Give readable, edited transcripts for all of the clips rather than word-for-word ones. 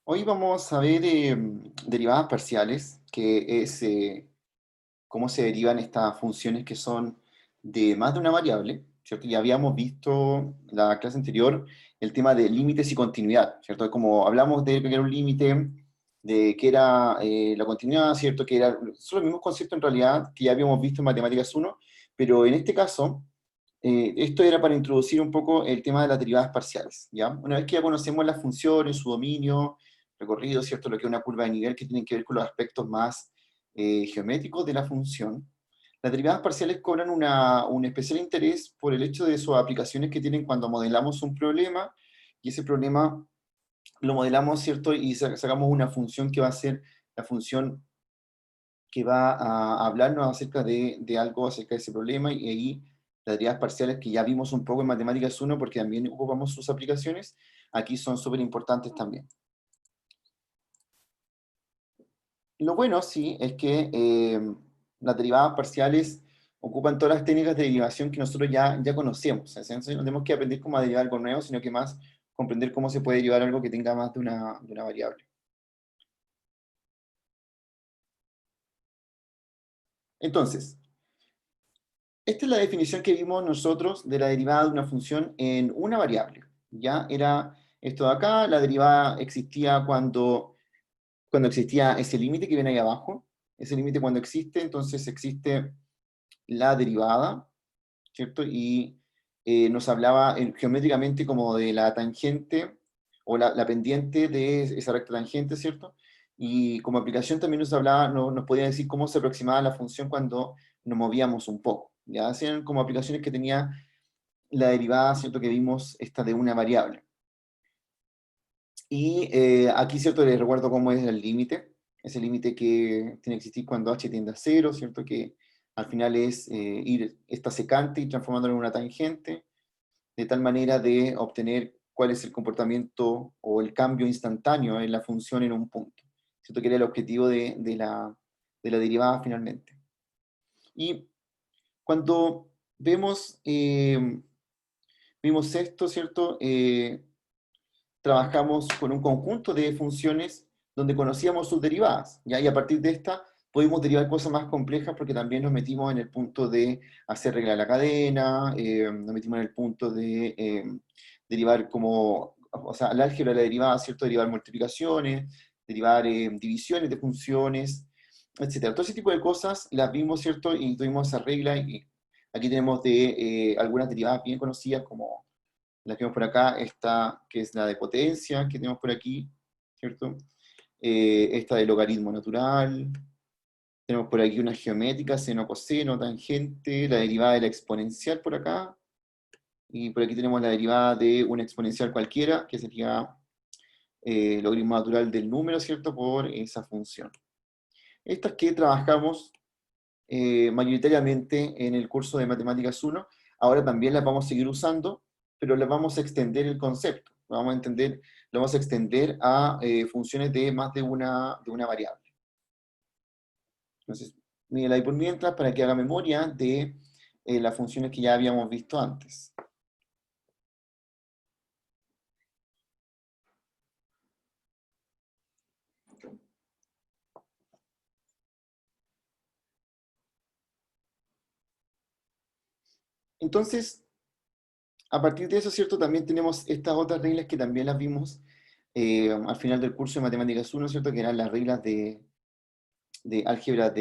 Hoy vamos a ver derivadas parciales, que es cómo se derivan estas funciones que son de más de una variable, ¿cierto? Ya habíamos visto la clase anterior el tema de límites y continuidad, ¿cierto? Como hablamos de que era un límite, de que era la continuidad, ¿cierto? Que son los mismos conceptos en realidad que ya habíamos visto en Matemáticas 1, pero en este caso, esto era para introducir un poco el tema de las derivadas parciales, ¿ya? Una vez que ya conocemos las funciones, su dominio, recorrido, ¿cierto? Lo que es una curva de nivel que tienen que ver con los aspectos más geométricos de la función. Las derivadas parciales cobran un especial interés por el hecho de sus aplicaciones que tienen cuando modelamos un problema, y ese problema lo modelamos, ¿cierto? Y sacamos una función que va a ser la función que va a hablarnos acerca de algo, acerca de ese problema, y ahí las derivadas parciales que ya vimos un poco en Matemáticas 1, porque también ocupamos sus aplicaciones, aquí son súper importantes también. Lo bueno, sí, es que las derivadas parciales ocupan todas las técnicas de derivación que nosotros ya conocemos. O sea, no tenemos que aprender cómo derivar algo nuevo, sino que más comprender cómo se puede derivar algo que tenga más de una variable. Entonces, esta es la definición que vimos nosotros de la derivada de una función en una variable. Ya era esto de acá, la derivada existía cuando existía ese límite que viene ahí abajo. Ese límite cuando existe, entonces existe la derivada, ¿cierto? Y nos hablaba geométricamente como de la tangente o la pendiente de esa recta tangente, ¿cierto? Y como aplicación también nos hablaba, nos podía decir cómo se aproximaba la función cuando nos movíamos un poco. Ya hacían como aplicaciones que tenía la derivada, ¿cierto? Que vimos esta de una variable. Y aquí, ¿cierto? Les recuerdo cómo es el límite. Es el límite que tiene que existir cuando h tiende a cero, ¿cierto? Que al final es ir esta secante y transformándolo en una tangente, de tal manera de obtener cuál es el comportamiento o el cambio instantáneo en la función en un punto. ¿Cierto? Que era el objetivo de la derivada finalmente. Y cuando vimos esto, ¿cierto? Trabajamos con un conjunto de funciones donde conocíamos sus derivadas, ¿ya? Y a partir de esta pudimos derivar cosas más complejas porque también nos metimos en el punto de hacer regla de la cadena, nos metimos en el punto de derivar como, o sea, el álgebra de la derivada, ¿cierto? Derivar multiplicaciones, derivar divisiones de funciones, etcétera. Todo ese tipo de cosas las vimos, ¿cierto? Y tuvimos esa regla, y aquí tenemos de algunas derivadas bien conocidas como la que vemos por acá, esta que es la de potencia que tenemos por aquí, ¿cierto? Esta de logaritmo natural, tenemos por aquí una geométrica, seno, coseno, tangente, la derivada de la exponencial por acá, y por aquí tenemos la derivada de una exponencial cualquiera, que sería logaritmo natural del número, ¿cierto? Por esa función. Estas que trabajamos mayoritariamente en el curso de Matemáticas 1, ahora también las vamos a seguir usando, pero las vamos a extender el concepto, lo vamos a extender a funciones de más de una variable. Entonces, mira ahí por mientras para que haga memoria de las funciones que ya habíamos visto antes. Entonces, a partir de eso, ¿cierto? También tenemos estas otras reglas que también las vimos al final del curso de Matemáticas 1, ¿cierto? Que eran las reglas de álgebra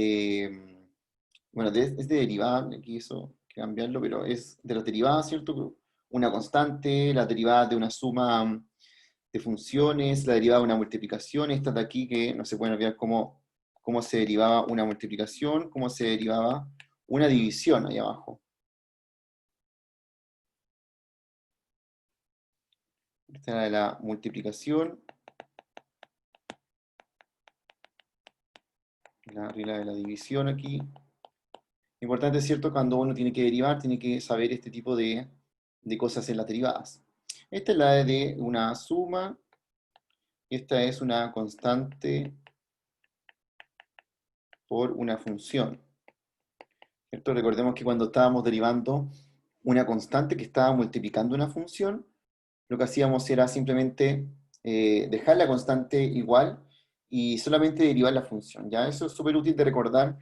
bueno, es de derivada, aquí eso hay que cambiarlo, pero es de las derivadas, ¿cierto? Una constante, la derivada de una suma de funciones, la derivada de una multiplicación, esta de aquí que no se pueden olvidar cómo se derivaba una multiplicación, cómo se derivaba una división ahí abajo. Esta era de la multiplicación, la regla de la división aquí. Importante, es cierto, cuando uno tiene que derivar, tiene que saber este tipo de cosas en las derivadas. Esta es la de una suma. Esta es una constante por una función, ¿cierto? Recordemos que cuando estábamos derivando una constante que estaba multiplicando una función, lo que hacíamos era simplemente dejar la constante igual y solamente derivar la función. ¿Ya? Eso es súper útil de recordar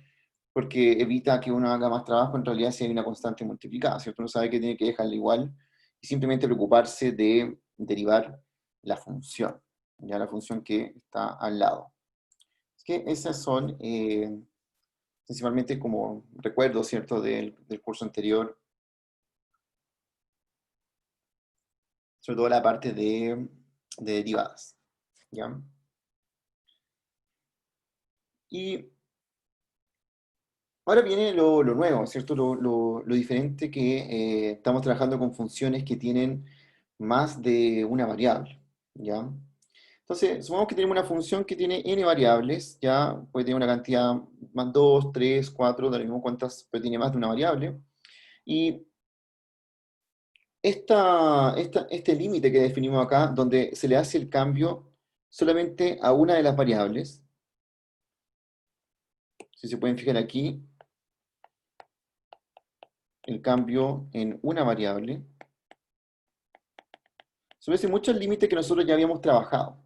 porque evita que uno haga más trabajo en realidad si hay una constante multiplicada, ¿cierto? Uno sabe que tiene que dejarla igual y simplemente preocuparse de derivar la función, ya la función que está al lado. Es que esas son principalmente como recuerdos, ¿cierto?, del curso anterior, sobre todo la parte de derivadas, ¿ya? Y ahora viene lo nuevo, ¿cierto? Lo diferente que estamos trabajando con funciones que tienen más de una variable, ¿ya? Entonces, supongamos que tenemos una función que tiene n variables, ya puede tener una cantidad más 2, 3, 4, da lo mismo cuántas, pero tiene más de una variable. Y este límite que definimos acá, donde se le hace el cambio solamente a una de las variables, si se pueden fijar aquí, el cambio en una variable, se parece mucho al límite que nosotros ya habíamos trabajado.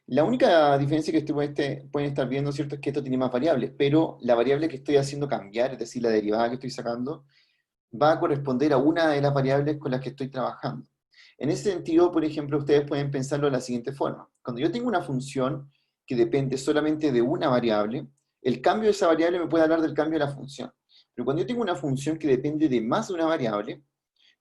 La única diferencia que pueden estar viendo, ¿cierto?, es que esto tiene más variables, pero la variable que estoy haciendo cambiar, es decir, la derivada que estoy sacando, va a corresponder a una de las variables con las que estoy trabajando. En ese sentido, por ejemplo, ustedes pueden pensarlo de la siguiente forma. Cuando yo tengo una función que depende solamente de una variable, el cambio de esa variable me puede hablar del cambio de la función. Pero cuando yo tengo una función que depende de más de una variable,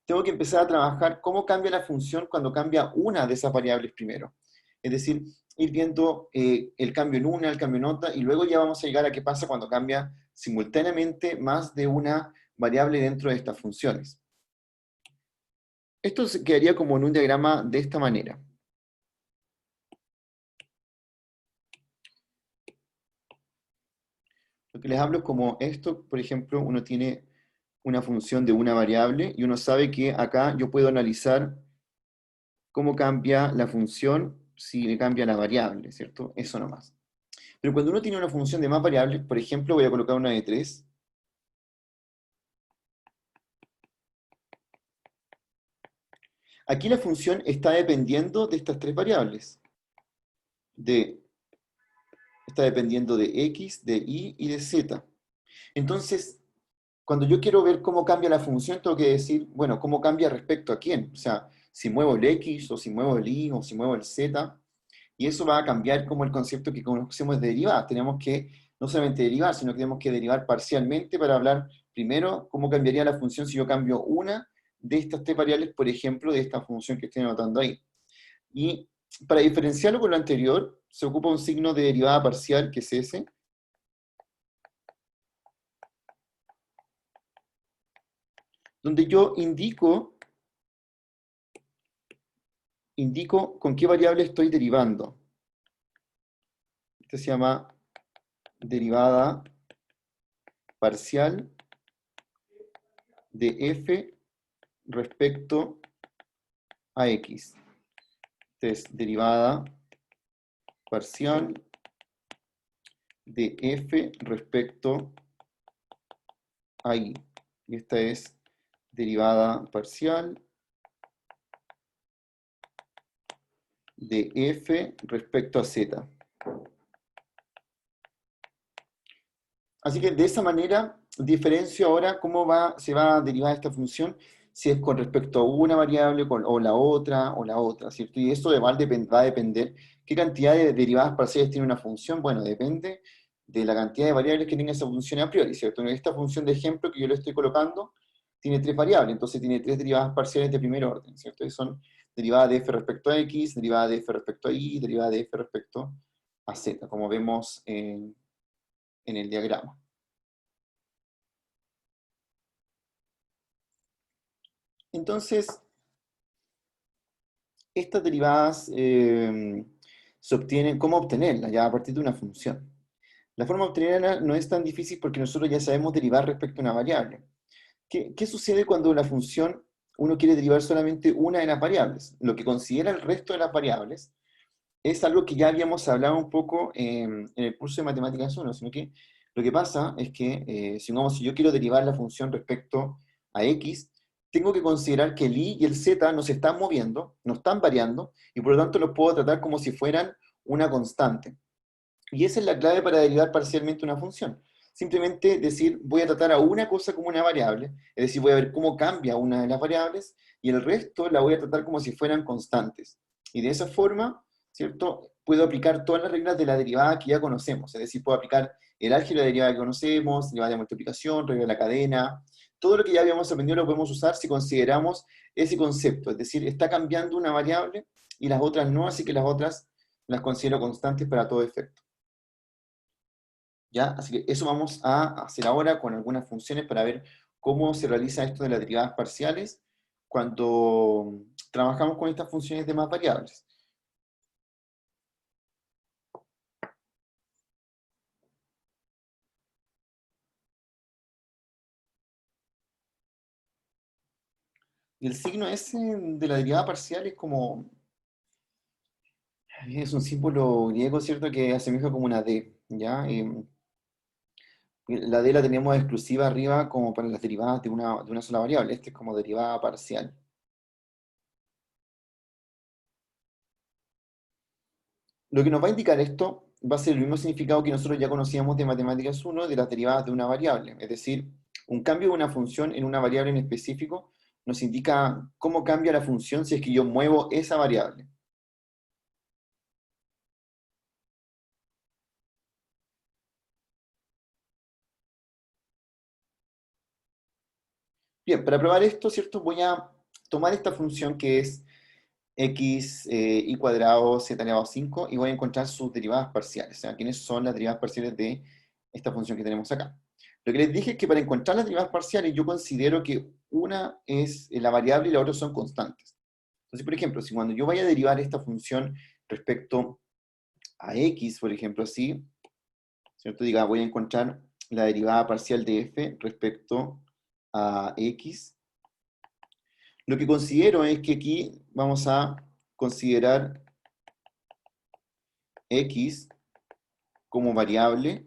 tengo que empezar a trabajar cómo cambia la función cuando cambia una de esas variables primero. Es decir, ir viendo el cambio en una, el cambio en otra, y luego ya vamos a llegar a qué pasa cuando cambia simultáneamente más de una variable dentro de estas funciones. Esto se quedaría como en un diagrama de esta manera. Lo que les hablo es como esto, por ejemplo, uno tiene una función de una variable y uno sabe que acá yo puedo analizar cómo cambia la función si le cambia la variable, ¿cierto? Eso nomás. Pero cuando uno tiene una función de más variables, por ejemplo, voy a colocar una de 3. Aquí la función está dependiendo de estas tres variables. Está dependiendo de x, de y y de z. Entonces, cuando yo quiero ver cómo cambia la función, tengo que decir, bueno, ¿cómo cambia respecto a quién? O sea, si muevo el x, o si muevo el y, o si muevo el z, y eso va a cambiar como el concepto que conocemos de derivadas. Tenemos que no solamente derivar, sino que tenemos que derivar parcialmente para hablar primero cómo cambiaría la función si yo cambio una de estas tres variables, por ejemplo, de esta función que estoy anotando ahí. Y para diferenciarlo con lo anterior, se ocupa un signo de derivada parcial, que es ese, donde yo indico con qué variable estoy derivando. Este se llama derivada parcial de f respecto a x. Este es derivada parcial de f respecto a y. Y esta es derivada parcial de f respecto a z. Así que de esa manera diferencio ahora cómo se va a derivar esta función, si es con respecto a una variable o la otra, ¿cierto? Y eso va a depender qué cantidad de derivadas parciales tiene una función. Bueno, depende de la cantidad de variables que tenga esa función a priori, ¿cierto? En esta función de ejemplo que yo le estoy colocando, tiene tres variables, entonces tiene tres derivadas parciales de primer orden, ¿cierto? Y son derivada de f respecto a x, derivada de f respecto a y, derivada de f respecto a z, como vemos en el diagrama. Entonces, estas derivadas se obtienen, ¿cómo obtenerlas? Ya a partir de una función. La forma de obtenerla no es tan difícil porque nosotros ya sabemos derivar respecto a una variable. ¿Qué sucede cuando la función uno quiere derivar solamente una de las variables? Lo que considera el resto de las variables es algo que ya habíamos hablado un poco en el curso de Matemáticas 1, sino que lo que pasa es que, si yo quiero derivar la función respecto a x, tengo que considerar que el i y el z no se están moviendo, no están variando, y por lo tanto los puedo tratar como si fueran una constante. Y esa es la clave para derivar parcialmente una función. Simplemente decir, voy a tratar a una cosa como una variable, es decir, voy a ver cómo cambia una de las variables, y el resto la voy a tratar como si fueran constantes. Y de esa forma, ¿cierto? Puedo aplicar todas las reglas de la derivada que ya conocemos, es decir, puedo aplicar el álgebra de derivada que conocemos, derivada de multiplicación, regla de la cadena, todo lo que ya habíamos aprendido lo podemos usar si consideramos ese concepto, es decir, está cambiando una variable y las otras no, así que las otras las considero constantes para todo efecto. ¿Ya? Así que eso vamos a hacer ahora con algunas funciones para ver cómo se realiza esto de las derivadas parciales cuando trabajamos con estas funciones de más variables. Y el signo ese de la derivada parcial es un símbolo griego, ¿cierto? Que asemeja como una D, ¿ya? La D la teníamos exclusiva arriba como para las derivadas de una sola variable. Este es como derivada parcial. Lo que nos va a indicar esto va a ser el mismo significado que nosotros ya conocíamos de Matemáticas 1 de las derivadas de una variable. Es decir, un cambio de una función en una variable en específico nos indica cómo cambia la función si es que yo muevo esa variable. Bien, para probar esto, ¿cierto? Voy a tomar esta función que es x y cuadrado z elevado a 5 y voy a encontrar sus derivadas parciales. O sea, ¿quiénes son las derivadas parciales de esta función que tenemos acá? Lo que les dije es que para encontrar las derivadas parciales yo considero que una es la variable y la otra son constantes. Entonces, por ejemplo, si cuando yo vaya a derivar esta función respecto a x, por ejemplo, así, ¿cierto? Diga, voy a encontrar la derivada parcial de f respecto a x. Lo que considero es que aquí vamos a considerar x como variable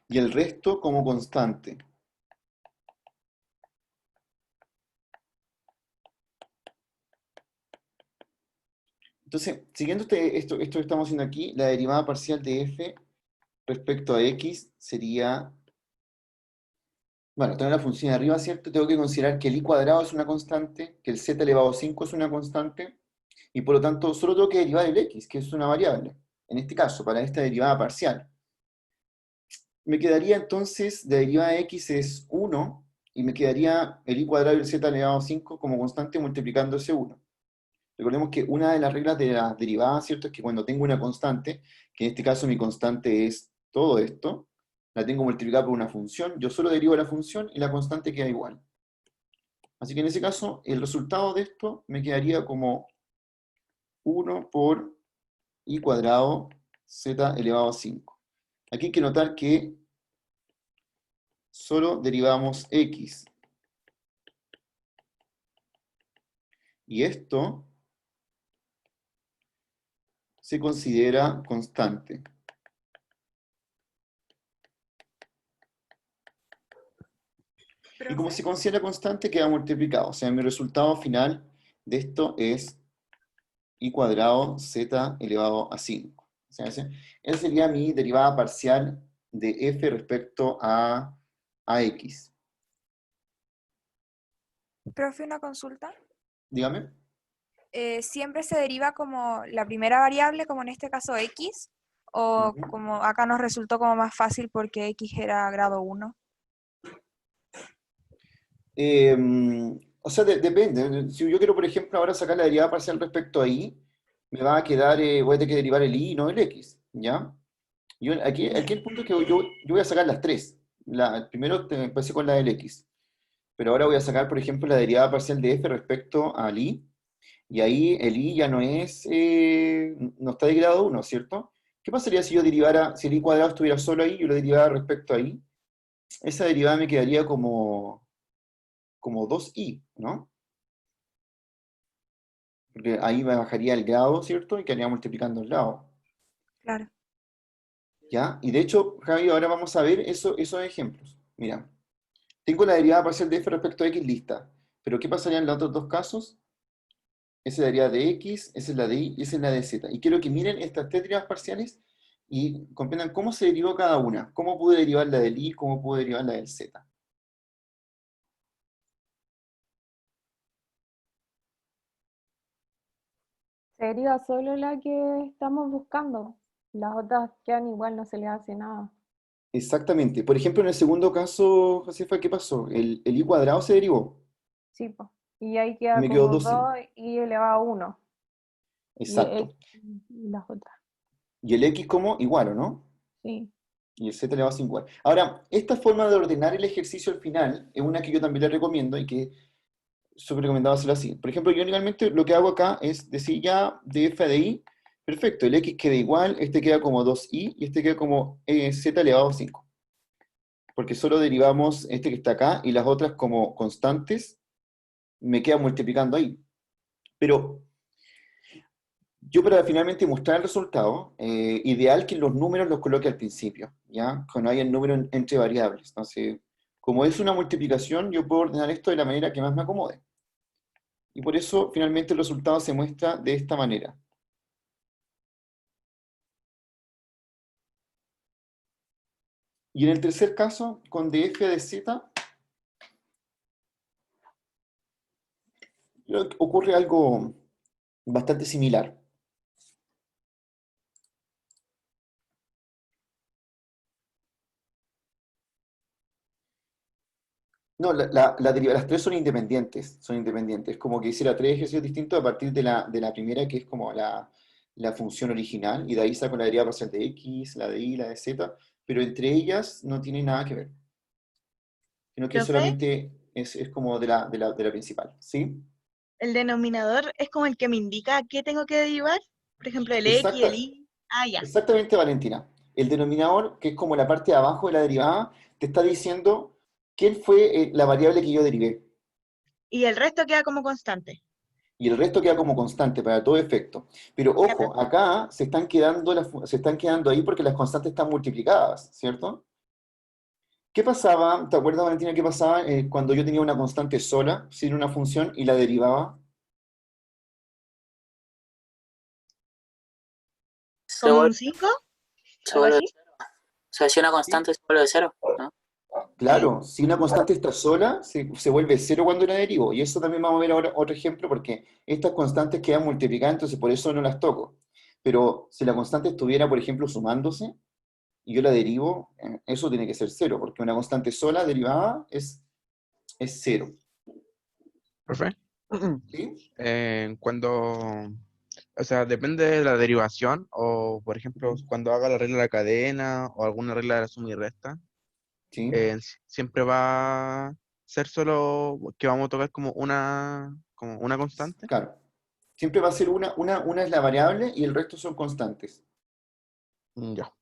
y el resto como constante. Entonces, siguiendo esto que estamos haciendo aquí, la derivada parcial de f respecto a x sería, bueno, tengo la función de arriba, ¿cierto? Tengo que considerar que el i cuadrado es una constante, que el z elevado a 5 es una constante, y por lo tanto solo tengo que derivar el x, que es una variable, en este caso, para esta derivada parcial. Me quedaría entonces, la derivada de x es 1, y me quedaría el i cuadrado y el z elevado a 5 como constante multiplicando ese 1. Recordemos que una de las reglas de las derivadas, ¿cierto? Es que cuando tengo una constante, que en este caso mi constante es todo esto, la tengo multiplicada por una función, yo solo derivo la función y la constante queda igual. Así que en ese caso, el resultado de esto me quedaría como 1 por i cuadrado z elevado a 5. Aquí hay que notar que solo derivamos x. Y esto se considera constante. Y como Profe, se considera constante, queda multiplicado. O sea, mi resultado final de esto es i cuadrado z elevado a 5. O sea, esa sería mi derivada parcial de f respecto a x. profe, una consulta. Dígame. ¿Siempre se deriva como la primera variable, como en este caso x? ¿O Ujú. como acá nos resultó como más fácil porque x era grado 1? Eh, o sea, depende. Si yo quiero, por ejemplo, ahora sacar la derivada parcial respecto a y, me va a quedar, voy a tener que derivar el y, no el x, ¿ya? Aquí el punto es que yo voy a sacar las tres. Primero empecé con la del x, pero ahora voy a sacar, por ejemplo, la derivada parcial de f respecto al i, y ahí el i ya no es, no está de grado 1, ¿cierto? ¿Qué pasaría si yo derivara, si el i cuadrado estuviera solo ahí, yo lo derivara respecto a i? Esa derivada me quedaría como 2i, ¿no? Porque ahí me bajaría el grado, ¿cierto? Y quedaría multiplicando el grado, Claro. ¿ya? Y de hecho, Javi, ahora vamos a ver esos ejemplos. Mira, Tengo la derivada parcial de f respecto a x lista, pero ¿qué pasaría en los otros dos casos? Esa es la derivada de x, esa es la de y, y esa es la de z. Y quiero que miren estas tres derivadas parciales y comprendan cómo se derivó cada una. Cómo pude derivar la del y, cómo pude derivar la del z. Sería solo la que estamos buscando. Las otras quedan igual, no se le hace nada. Exactamente. Por ejemplo, en el segundo caso, Josefa, ¿qué pasó? El y cuadrado se derivó Sí, pues. Y ahí y queda me quedó como 2y. 2 y elevado a 1. Y Exacto. las otras. Y el x como igual, ¿o no? Sí. Y el z elevado a 5 igual. Ahora, esta forma de ordenar el ejercicio al final es una que yo también le recomiendo y que es súper recomendado hacerlo así. Por ejemplo, yo generalmente lo que hago acá es decir ya de f a de i, perfecto, el x queda igual, este queda como 2i y este queda como z elevado a 5. Porque solo derivamos este que está acá y las otras como constantes me quedan multiplicando ahí. Pero yo para finalmente mostrar el resultado, ideal que los números los coloque al principio, ¿ya? Cuando hay el número entre variables. Entonces, como es una multiplicación, yo puedo ordenar esto de la manera que más me acomode. Y por eso finalmente el resultado se muestra de esta manera. Y en el tercer caso, con df de z, ocurre algo bastante similar. No, las tres son independientes, son independientes. Es como que hiciera tres ejercicios distintos a partir de la primera, que es como la función original, y de ahí saco la derivada parcial de x, la de y, la de z, pero entre ellas no tiene nada que ver, sino que Profe, solamente es como de la principal, ¿sí? el denominador es como el que me indica qué tengo que derivar. Por ejemplo, el X, el Exacta, Y. Ah, ya. exactamente, Valentina. El denominador, que es como la parte de abajo de la derivada, te está diciendo quién fue la variable que yo derivé. Y el resto queda como constante. Y el resto queda como constante para todo efecto. Pero Ya, ojo, acá se están quedando ahí porque las constantes están multiplicadas, ¿cierto? ¿Qué pasaba? ¿Te acuerdas, Valentina, qué pasaba cuando yo tenía una constante sola, sin una función, y la derivaba? Se como vuelve, un 5, se algo vuelve, así. o sea, si una ¿Sí? constante se vuelve cero, ¿no? Sí. Claro, si una constante está sola, se vuelve cero cuando la derivo. Y eso también vamos a ver ahora otro ejemplo, porque estas constantes quedan multiplicadas, entonces por eso no las toco. Pero si la constante estuviera, por ejemplo, sumándose, y yo la derivo, eso tiene que ser cero, porque una constante sola derivada es cero. Profe, ¿Sí? cuando, o sea, depende de la derivación, o por ejemplo, cuando haga la regla de la cadena o alguna regla de la suma y resta, ¿Sí? siempre va a ser solo que vamos a tocar como una constante. Claro. Siempre va a ser una es la variable y el resto son constantes. Ya.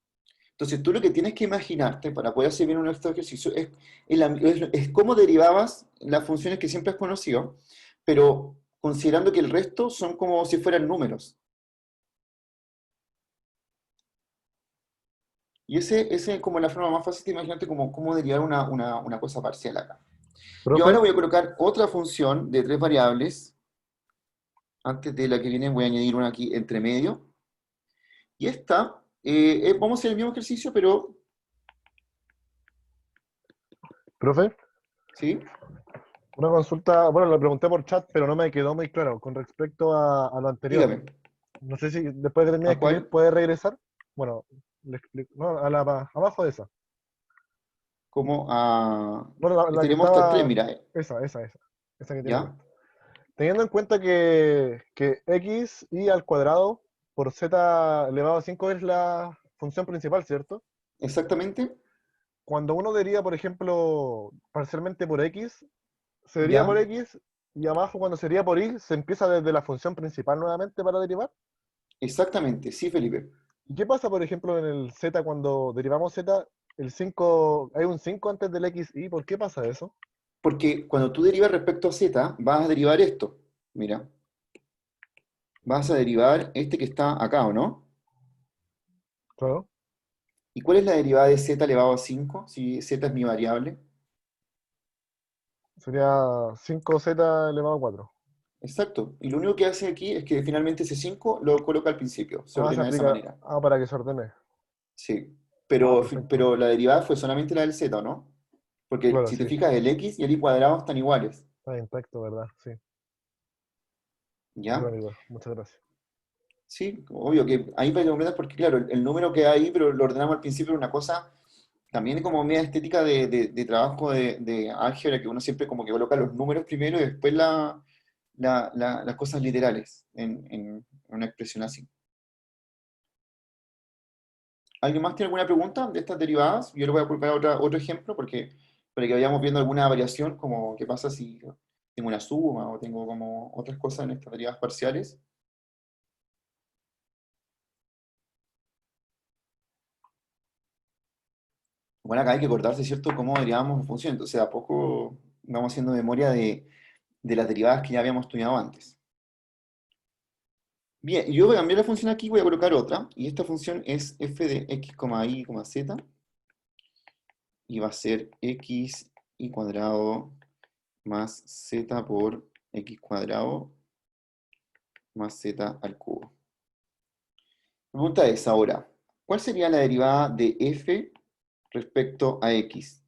Entonces tú lo que tienes que imaginarte para poder hacer bien un estos ejercicio es cómo derivabas las funciones que siempre has conocido, pero considerando que el resto son como si fueran números. Y ese es como la forma más fácil de imaginarte cómo derivar una cosa parcial acá. Yo ahora Profe, voy a colocar otra función de tres variables. Antes de la que viene voy a añadir una aquí entre medio. Y esta, vamos a hacer el mismo ejercicio, pero, profe, ¿sí? una consulta, bueno, la pregunté por chat, pero no me quedó muy claro con respecto a lo anterior. Dígame, No sé si después de terminar ¿a de escribir cuál? puede regresar. Bueno, le explico, no, abajo de esa. ¿Cómo? Bueno, la que Tenemos estas tres, estaba, mira, esa que tiene ¿ya? puesta. Teniendo en cuenta que x y al cuadrado por z elevado a 5 es la función principal, ¿cierto? Exactamente, Cuando uno deriva, por ejemplo, parcialmente por x, se deriva por ¿ya? x y abajo cuando se deriva por y, se empieza desde la función principal nuevamente para derivar. Exactamente, sí, Felipe. ¿Y qué pasa, por ejemplo, en el z cuando derivamos z, el 5 hay un 5 antes del x y? ¿Por qué pasa eso? Porque cuando tú derivas respecto a z, vas a derivar esto. Mira, vas a derivar este que está acá, ¿o no? Claro. ¿Y cuál es la derivada de z elevado a 5? Si z es mi variable. Sería 5z elevado a 4. Exacto. Y lo único que hace aquí es que finalmente ese 5 lo coloca al principio. Se Se ordena de esa aplica. manera. Para que se ordene. Sí. Pero, Perfecto. pero la derivada fue solamente la del z, ¿o no? Porque Claro, si te sí. fijas, el x y el y cuadrado están iguales. Está intacto, ¿verdad? Sí. ¿Ya? Bueno, amigo, muchas gracias. Sí, obvio que ahí para que comprendas, porque claro, el número queda ahí, pero lo ordenamos al principio una cosa también como media estética de trabajo de álgebra, que uno siempre como que coloca los números primero y después las cosas literales en una expresión así. ¿Alguien más tiene alguna pregunta de estas derivadas? Yo le voy a colocar otro ejemplo porque para que vayamos viendo alguna variación, como qué pasa si tengo una suma o tengo como otras cosas en estas derivadas parciales. Bueno, acá hay que acordarse, ¿cierto?, cómo derivábamos funciones. Entonces, a poco vamos haciendo memoria de las derivadas que ya habíamos estudiado antes. Bien, yo voy a cambiar la función aquí, voy a colocar otra, y esta función es f de x, y, z, y va a ser x y cuadrado más z por x cuadrado más z al cubo. La pregunta es ahora, ¿cuál sería la derivada de f respecto a x?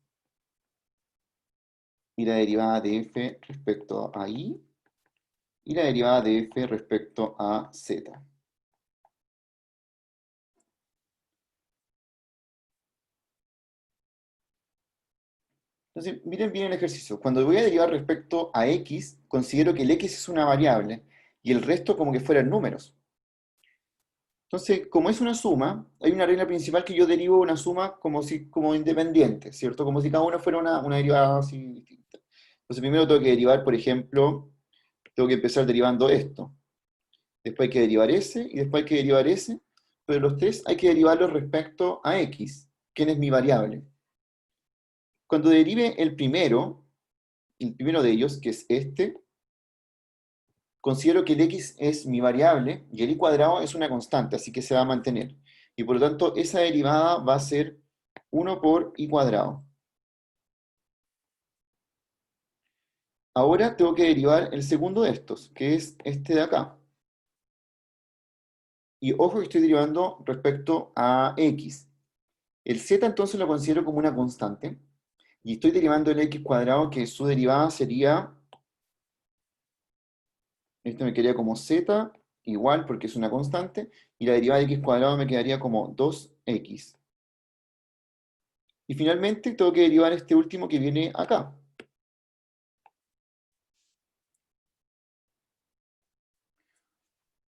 Y la derivada de f respecto a y, y la derivada de f respecto a z. Entonces, miren bien el ejercicio. Cuando voy a derivar respecto a x, considero que el x es una variable y el resto como que fueran números. Entonces, como es una suma, hay una regla principal que yo derivo una suma como independiente, ¿cierto? Como si cada uno fuera una derivada así distinta. Entonces, primero tengo que derivar, por ejemplo, tengo que empezar derivando esto. Después hay que derivar ese, y después hay que derivar ese, pero los tres hay que derivarlos respecto a x, que es mi variable. Cuando derive el primero de ellos, que es este, considero que el x es mi variable y el y cuadrado es una constante, así que se va a mantener. Y por lo tanto, esa derivada va a ser 1 por y cuadrado. Ahora tengo que derivar el segundo de estos, que es este de acá. Y ojo que estoy derivando respecto a x. El z entonces lo considero como una constante. Y estoy derivando el x cuadrado, que su derivada sería, esto me quedaría como z, igual porque es una constante, y la derivada de x cuadrado me quedaría como 2x. Y finalmente tengo que derivar este último que viene acá.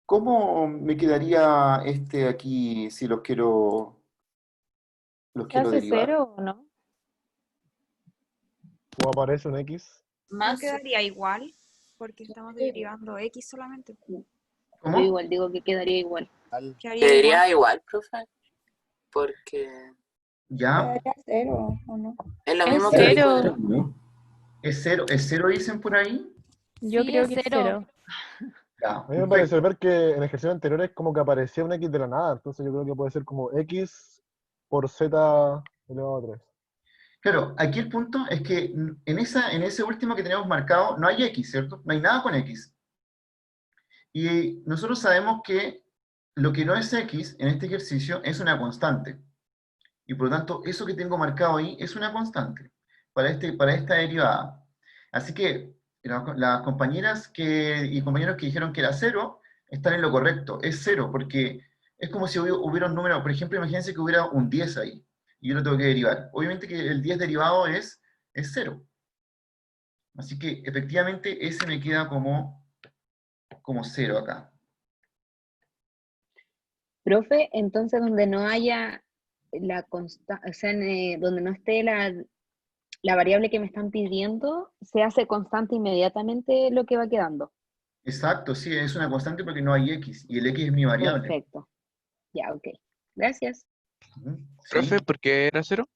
¿Cómo me quedaría este aquí si los quiero ¿Se hace derivar? 0 o no? O aparece un X. No Más, quedaría igual, porque estamos derivando x solamente. yo ¿Cómo? igual digo que quedaría igual. Quedaría Quedaría igual. igual, profe, porque ¿Ya? Cero, ¿o no? es lo Es mismo que el cero. cuadrado. ¿No? ¿Es cero dicen por ahí? Yo Sí, creo es que es cero. 0. Ya, A mí me perfecto. pareció ver que en ejercicios anteriores como que aparecía un X de la nada, entonces yo creo que puede ser como X por Z elevado a 3. Claro, aquí el punto es que en ese último que tenemos marcado no hay x, ¿cierto? No hay nada con x. Y nosotros sabemos que lo que no es x en este ejercicio es una constante. Y por lo tanto, eso que tengo marcado ahí es una constante para esta derivada. Así que las compañeras y compañeros que dijeron que era 0 están en lo correcto. Es 0 porque es como si hubiera un número. Por ejemplo, imagínense que hubiera un 10 ahí y yo lo tengo que derivar. Obviamente que el 10 derivado es 0. Así que efectivamente ese me queda como 0 acá. Profe, entonces donde no haya la constante, o sea, donde no esté la variable que me están pidiendo, se hace constante inmediatamente lo que va quedando. Exacto, sí, es una constante porque no hay x y el x es mi variable. Perfecto. Ya, ok. Gracias. Ujú, Profe, ¿sí? ¿por qué era cero?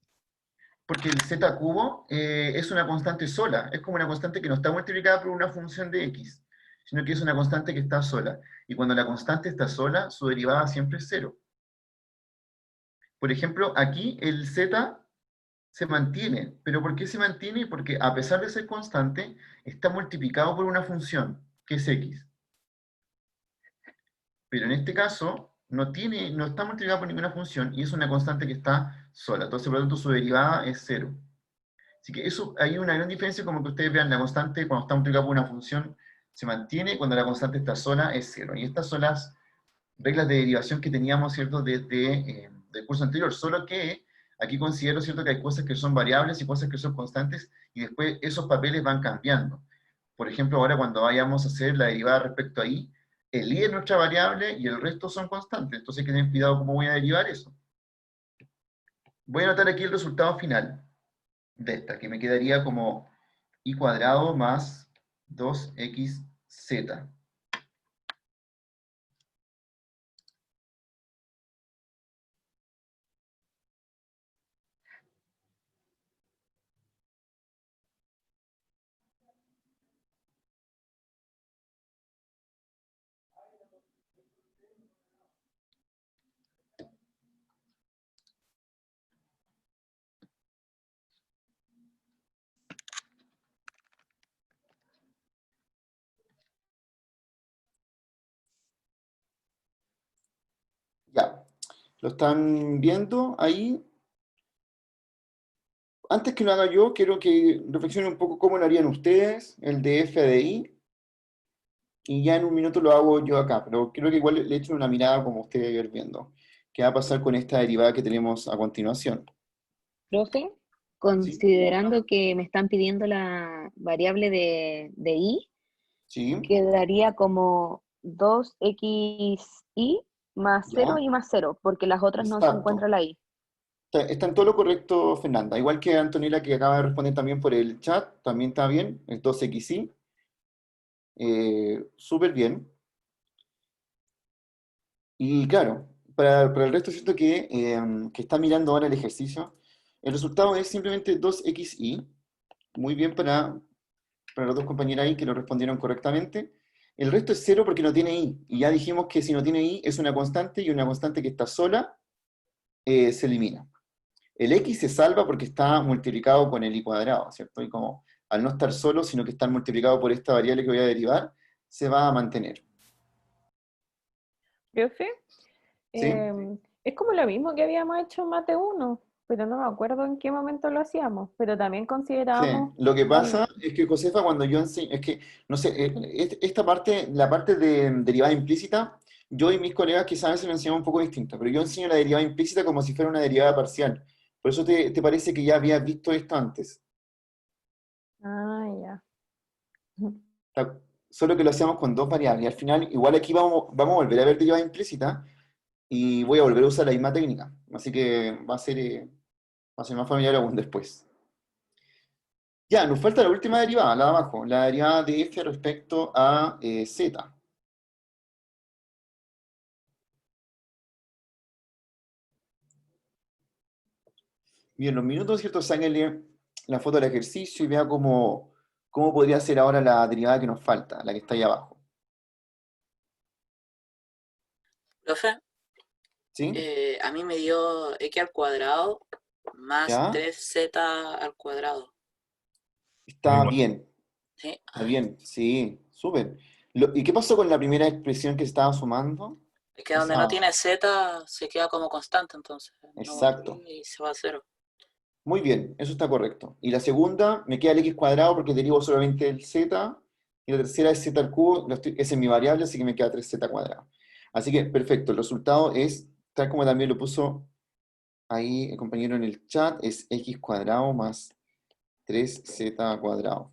Porque el z cubo es una constante sola, es como una constante que no está multiplicada por una función de x, sino que es una constante que está sola. Y cuando la constante está sola, su derivada siempre es 0. Por ejemplo, aquí el z se mantiene. ¿Pero por qué se mantiene? Porque a pesar de ser constante, está multiplicado por una función, que es x. Pero en este caso, no está multiplicado por ninguna función y es una constante que está sola. Entonces, por lo tanto, su derivada es cero. Así que eso, hay una gran diferencia, como que ustedes vean, la constante cuando está multiplicada por una función se mantiene, cuando la constante está sola es cero. Y estas son las reglas de derivación que teníamos, ¿cierto?, desde el curso anterior, solo que aquí considero, ¿cierto?, que hay cosas que son variables y cosas que son constantes, y después esos papeles van cambiando. Por ejemplo, ahora cuando vayamos a hacer la derivada respecto a y, el y es nuestra variable y el resto son constantes, entonces hay que tener cuidado cómo voy a derivar eso. Voy a anotar aquí el resultado final de esta, que me quedaría como y cuadrado más 2xz. Ya, ¿lo están viendo ahí? Antes que lo haga yo, quiero que reflexionen un poco cómo lo harían ustedes, el de f de i, y ya en un minuto lo hago yo acá, pero creo que igual le echen una mirada como ustedes ir viendo. ¿Qué va a pasar con esta derivada que tenemos a continuación? Profe, ¿Sí? considerando que me están pidiendo la variable de i, ¿Sí? quedaría como 2xi más ¿Ya? 0 y más 0, porque las otras no se encuentra Exacto. la i. Está en todo lo correcto, Fernanda. Igual que Antonella, que acaba de responder también por el chat, también está bien, el 2xy. Súper bien. Y claro, para el resto, es cierto que está mirando ahora el ejercicio. El resultado es simplemente 2xy. Muy bien para las dos compañeras ahí que lo respondieron correctamente. El resto es cero porque no tiene i. Y ya dijimos que si no tiene i es una constante y una constante que está sola se elimina. El x se salva porque está multiplicado con el i cuadrado, ¿cierto? Y como al no estar solo, sino que estar multiplicado por esta variable que voy a derivar, se va a mantener. Profe, ¿Sí? es como lo mismo que habíamos hecho en Mate 1, pero no me acuerdo en qué momento lo hacíamos, pero también Sí, considerábamos lo que cuando... pasa es que Josefa, cuando yo enseño, es que, no sé, esta parte, la parte de derivada implícita, yo y mis colegas quizás a veces lo enseñamos un poco distinta, pero yo enseño la derivada implícita como si fuera una derivada parcial. Por eso te parece que ya habías visto esto antes. Ah, ya. Ta- Solo que lo hacíamos con dos variables. Y al final, igual aquí vamos a volver a ver derivada implícita y voy a volver a usar la misma técnica. Así que va a ser más familiar aún después. Ya, nos falta la última derivada, la de abajo, la derivada de f respecto a z. Bien, los minutos, ¿cierto? Sáquenle la foto del ejercicio y vea cómo podría ser ahora la derivada que nos falta, la que está ahí abajo. Profe, ¿Sí? a mí me dio x al cuadrado más ¿Ya? 3z al cuadrado. Está bien, ¿Sí? está bien, sí, súper. ¿Y qué pasó con la primera expresión que se estaba sumando? Es que donde no Esa, tiene z se queda como constante, entonces no exacto. y se va a cero. Muy bien, eso está correcto. Y la segunda, me queda el x cuadrado porque derivo solamente el z. Y la tercera es z al cubo, esa es mi variable, así que me queda 3z cuadrado. Así que, perfecto, el resultado es, tal como también lo puso ahí el compañero en el chat, es x cuadrado más 3z cuadrado.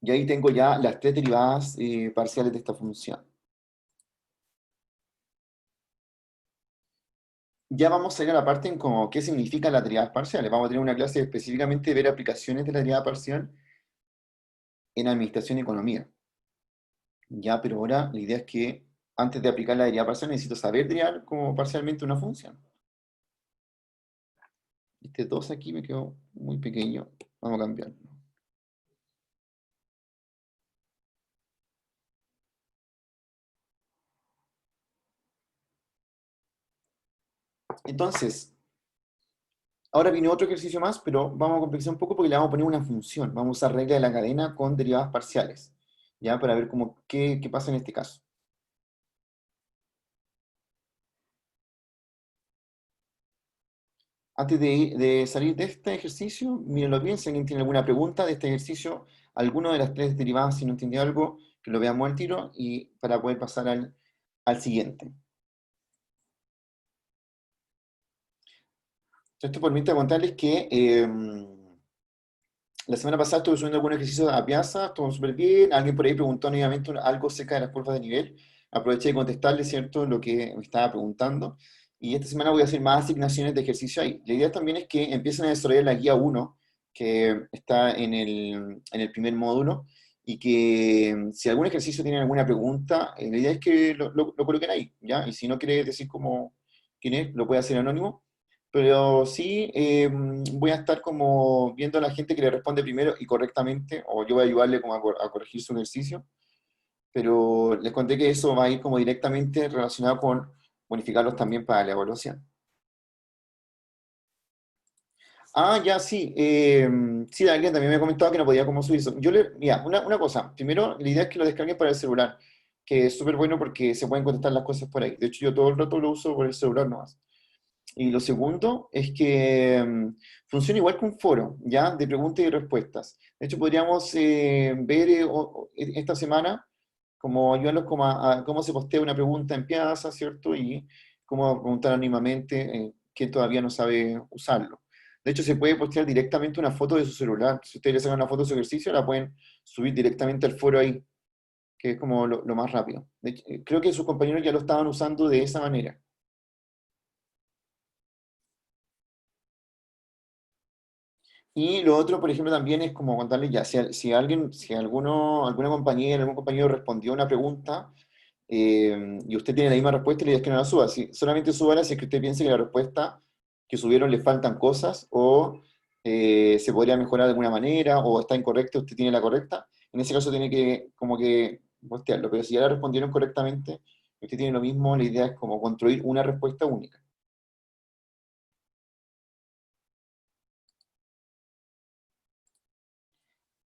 Y ahí tengo ya las tres derivadas parciales de esta función. Ya vamos a ir a la parte en como qué significan las derivadas parciales. Vamos a tener una clase específicamente de ver aplicaciones de la derivada parcial en administración y economía. Ya, pero ahora la idea es que antes de aplicar la derivada parcial necesito saber derivar como parcialmente una función. Este 2 aquí me quedó muy pequeño. Vamos a cambiarlo. Entonces, Ahora viene otro ejercicio más, pero vamos a complexar un poco porque le vamos a poner una función. Vamos a usar regla de la cadena con derivadas parciales, ¿ya? Para ver qué pasa en este caso. Antes de salir de este ejercicio, mírenlo bien, si alguien tiene alguna pregunta de este ejercicio, alguno de las tres derivadas, si no entiende algo, que lo veamos al tiro y para poder pasar al siguiente. Esto permite contarles que la semana pasada estuve subiendo algunos ejercicios a Piazza, estuvo súper bien, alguien por ahí preguntó nuevamente algo acerca de las curvas de nivel, aproveché de contestarle, ¿cierto?, lo que me estaba preguntando, y esta semana voy a hacer más asignaciones de ejercicio ahí. La idea también es que empiecen a desarrollar la guía 1, que está en el primer módulo, y que si algún ejercicio tienen alguna pregunta, la idea es que lo coloquen ahí, ¿ya? Y si no quiere decir quién es, lo puede hacer anónimo, pero sí voy a estar como viendo a la gente que le responde primero y correctamente, o yo voy a ayudarle como a corregir su ejercicio, pero les conté que eso va a ir como directamente relacionado con bonificarlos también para la evaluación. Ah, ya, sí. Sí, alguien también me ha comentado que no podía como subir eso. Mira, una cosa. Primero, la idea es que lo descarguen para el celular, que es súper bueno porque se pueden contestar las cosas por ahí. De hecho, yo todo el rato lo uso por el celular nomás. Y lo segundo es que funciona igual que un foro, ¿ya? De preguntas y respuestas. De hecho, podríamos ver esta semana cómo ayudarlos como a cómo se postea una pregunta en Piazza, ¿cierto? Y cómo preguntar anónimamente quién todavía no sabe usarlo. De hecho, se puede postear directamente una foto de su celular. Si ustedes le sacan una foto de su ejercicio, la pueden subir directamente al foro ahí, que es como lo más rápido. De hecho, creo que sus compañeros ya lo estaban usando de esa manera. Y lo otro, por ejemplo, también es como contarles ya, alguna compañera, algún compañero respondió una pregunta y usted tiene la misma respuesta, la idea es que no la suba. Solamente súbala si es que usted piensa que la respuesta que subieron le faltan cosas o se podría mejorar de alguna manera o está incorrecta, usted tiene la correcta. En ese caso tiene que como que postearlo, pero si ya la respondieron correctamente, usted tiene lo mismo, la idea es como construir una respuesta única.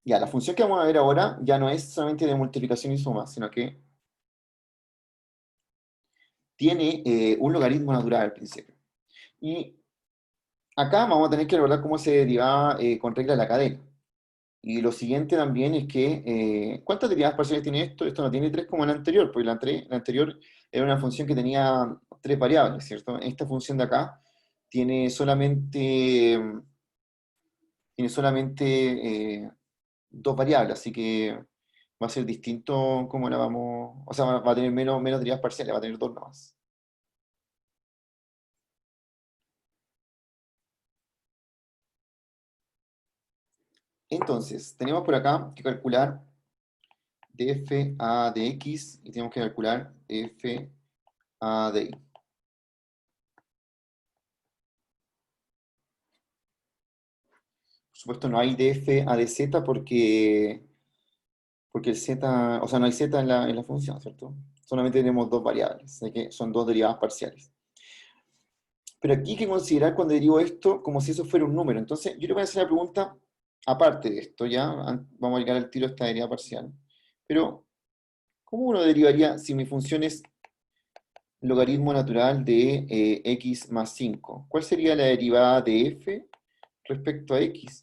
Ya, la función que vamos a ver ahora ya no es solamente de multiplicación y suma, sino que tiene un logaritmo natural al principio. Y acá vamos a tener que recordar cómo se derivaba con regla de la cadena. Y lo siguiente también es que, ¿cuántas derivadas parciales tiene esto? Esto no tiene tres como el anterior, porque la anterior era una función que tenía tres variables, ¿cierto? Esta función de acá tiene solamente dos variables, así que va a ser distinto cómo la vamos, o sea, va a tener menos derivadas parciales, va a tener dos nomás. Entonces, tenemos por acá que calcular dfa de x y tenemos que calcular dfa de y. Por supuesto, no hay dfa de z porque el z, o sea, no hay z en la función, ¿cierto? Solamente tenemos dos variables, así que son dos derivadas parciales. Pero aquí hay que considerar cuando derivo esto como si eso fuera un número. Entonces, yo le voy a hacer la pregunta aparte de esto, ¿ya? Vamos a llegar al tiro a esta derivada parcial. Pero, ¿cómo uno derivaría si mi función es logaritmo natural de x más 5? ¿Cuál sería la derivada de f respecto a x?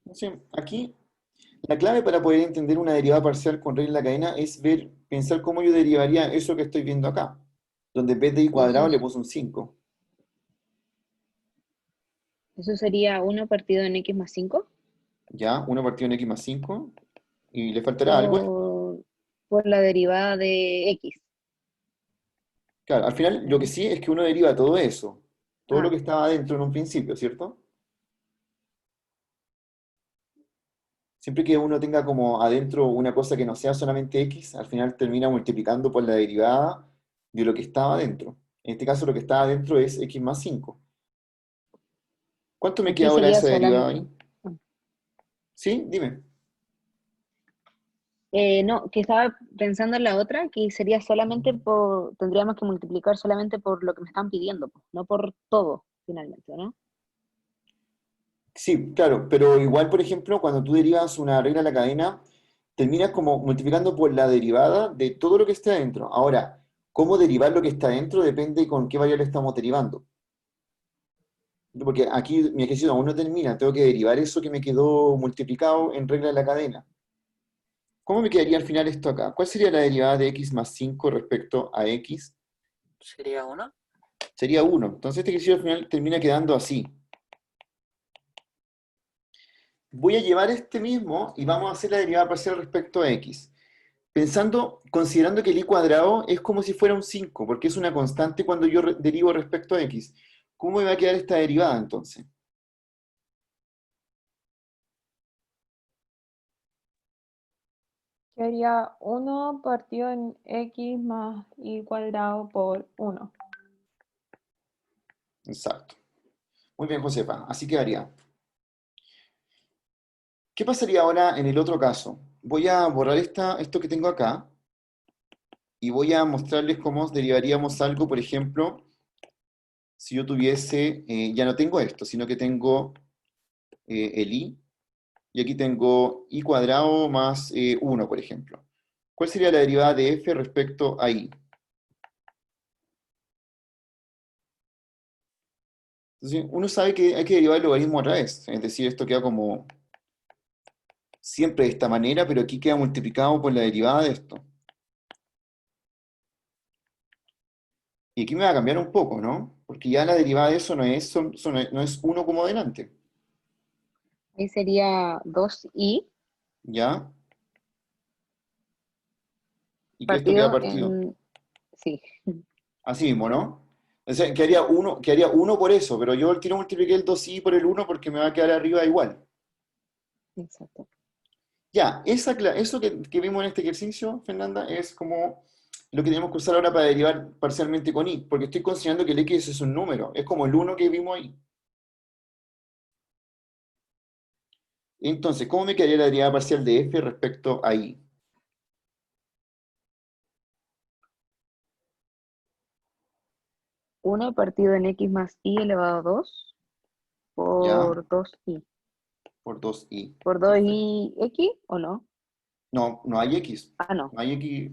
Entonces, aquí, la clave para poder entender una derivada parcial con regla de la cadena es pensar cómo yo derivaría eso que estoy viendo acá, donde en vez de y cuadrado le puse un 5. Eso sería 1 partido en x más 5 ¿Ya? 1 partido en x más 5. ¿Y le faltará algo? por la derivada de x. Claro, al final lo que sí es que uno deriva todo eso, todo lo Ah, que estaba adentro en un principio, ¿cierto? Siempre que uno tenga como adentro una cosa que no sea solamente x, al final termina multiplicando por la derivada de lo que estaba adentro. En este caso lo que estaba adentro es x más 5. ¿Cuánto me queda aquí ahora sería esa derivada solamente... ahí? ¿Sí? Dime. No, que estaba pensando en la otra, que sería solamente tendríamos que multiplicar solamente por lo que me están pidiendo, pues, no por todo, finalmente, ¿no? Sí, claro, pero igual, por ejemplo, cuando tú derivas una regla de la cadena, terminas como multiplicando por la derivada de todo lo que está dentro. Ahora, cómo derivar lo que está dentro depende con qué variable estamos derivando. Porque aquí mi ejercicio aún no termina, tengo que derivar eso que me quedó multiplicado en regla de la cadena. ¿Cómo me quedaría al final esto acá? ¿Cuál sería la derivada de x más 5 respecto a x? Sería 1. Sería 1. Entonces este ejercicio al final termina quedando así. Voy a llevar este mismo y vamos a hacer la derivada parcial respecto a x. Considerando que el i cuadrado es como si fuera un 5, porque es una constante cuando yo derivo respecto a x. ¿Cómo me va a quedar esta derivada entonces? Sería 1 partido en x más y cuadrado por 1. Exacto. Muy bien, Josefa. Así quedaría. ¿Qué pasaría ahora en el otro caso? Voy a borrar esto que tengo acá y voy a mostrarles cómo derivaríamos algo, por ejemplo, si yo tuviese, ya no tengo esto, sino que tengo el i, y aquí tengo i cuadrado más 1, por ejemplo. ¿Cuál sería la derivada de f respecto a i? Entonces, uno sabe que hay que derivar el logaritmo otra vez, es decir, esto queda como siempre de esta manera, pero aquí queda multiplicado por la derivada de esto. Y aquí me va a cambiar un poco, ¿no? Porque ya la derivada de eso no es 1 como delante, Ahí sería 2i ¿ya? ¿Y que esto queda partido partido? en, sí, Así mismo, ¿no? O sea, quedaría uno por eso, pero yo al tiro multipliqué el 2i por el 1 porque me va a quedar arriba igual. exacto. Ya, eso que vimos en este ejercicio, Fernanda, es como lo que tenemos que usar ahora para derivar parcialmente con i, porque estoy considerando que el x es un número, es como el 1 que vimos ahí. Entonces, ¿cómo me quedaría la derivada parcial de f respecto a i? 1 partido en x más i elevado a 2 ¿Ya? por 2i. Por 2i. ¿Por Perfecto. 2i x o no? No, no hay x. Ah, no. No hay x,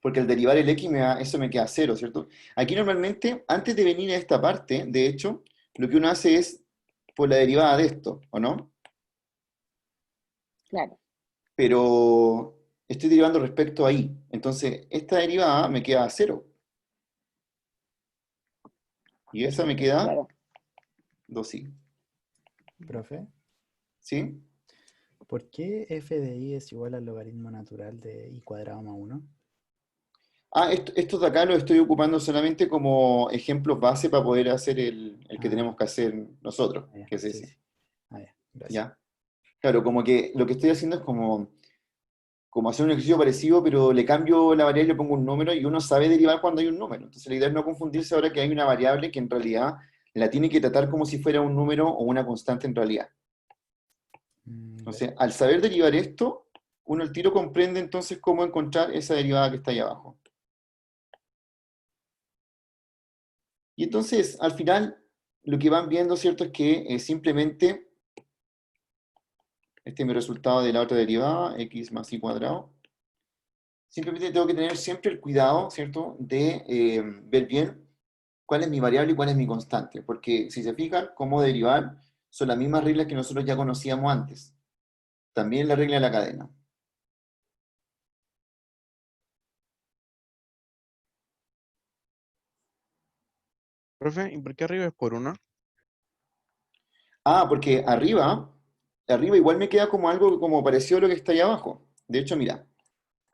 porque al derivar el x eso me queda cero, ¿cierto? Aquí normalmente, antes de venir a esta parte, de hecho, lo que uno hace es por la derivada de esto, ¿o no? Claro, Pero estoy derivando respecto a i. Entonces, esta derivada me queda a cero. Y esa me queda claro. 2i. Profe, ¿Sí? ¿por qué f de i es igual al logaritmo natural de i cuadrado más 1? Ah, estos de acá los estoy ocupando solamente como ejemplos base para poder hacer el que tenemos que hacer nosotros, Ah, ya, que es sí, ese. sí. Ah, ya, gracias. ¿Ya? Claro, como que lo que estoy haciendo es como hacer un ejercicio parecido, pero le cambio la variable y le pongo un número y uno sabe derivar cuando hay un número. Entonces la idea es no confundirse ahora que hay una variable que en realidad la tiene que tratar como si fuera un número o una constante en realidad. Entonces, Gracias. al saber derivar esto, uno al tiro comprende entonces cómo encontrar esa derivada que está ahí abajo. Y entonces, al final, lo que van viendo, ¿cierto? Es que simplemente, este es mi resultado de la otra derivada, x más y cuadrado. Simplemente tengo que tener siempre el cuidado, ¿cierto? De ver bien cuál es mi variable y cuál es mi constante. Porque si se fijan, cómo derivar son las mismas reglas que nosotros ya conocíamos antes. También la regla de la cadena. Profe, ¿y por qué arriba es por 1? Ah, porque arriba igual me queda como algo como parecido a lo que está ahí abajo. De hecho, mira,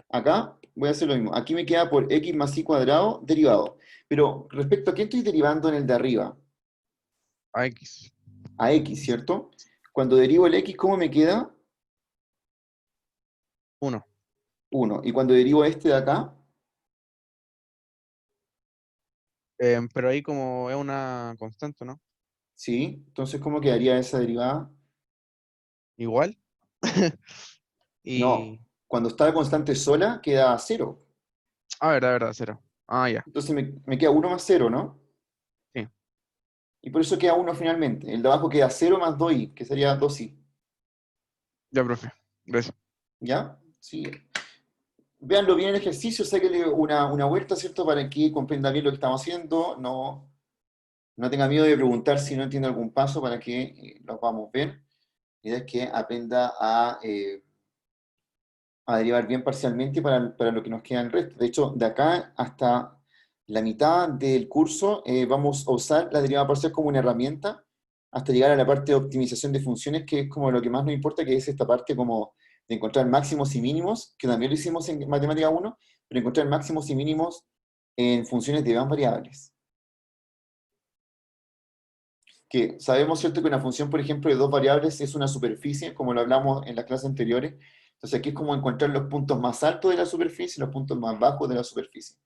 acá voy a hacer lo mismo. Aquí me queda por x más y cuadrado derivado. Pero respecto a qué estoy derivando en el de arriba, A X. a x, ¿cierto? Cuando derivo el x, ¿cómo me queda? 1. 1. Y cuando derivo este de acá, Pero ahí como es una constante, ¿no? ¿sí? Entonces, ¿cómo quedaría esa derivada? Igual. No, Y cuando está la constante sola, queda 0. Verdad, 0. Ah, ya. Entonces me queda 1 más 0, ¿no? Sí. Y por eso queda 1 finalmente. El de abajo queda 0 más 2i, que sería 2i. Ya, profe. Gracias. ¿Ya? Sí. Véanlo bien el ejercicio, sáquenle una vuelta, ¿cierto? Para que comprenda bien lo que estamos haciendo. No tenga miedo de preguntar si no entiende algún paso para que lo podamos ver. La idea es que aprenda a derivar bien parcialmente para lo que nos queda en el resto. De hecho, de acá hasta la mitad del curso vamos a usar la derivada parcial como una herramienta hasta llegar a la parte de optimización de funciones, que es como lo que más nos importa, que es esta parte como de encontrar máximos y mínimos, que también lo hicimos en Matemática 1, pero encontrar máximos y mínimos en funciones de ambas variables. Que sabemos, ¿cierto?, que una función, por ejemplo, de dos variables es una superficie, como lo hablamos en las clases anteriores. Entonces aquí es como encontrar los puntos más altos de la superficie y los puntos más bajos de la superficie.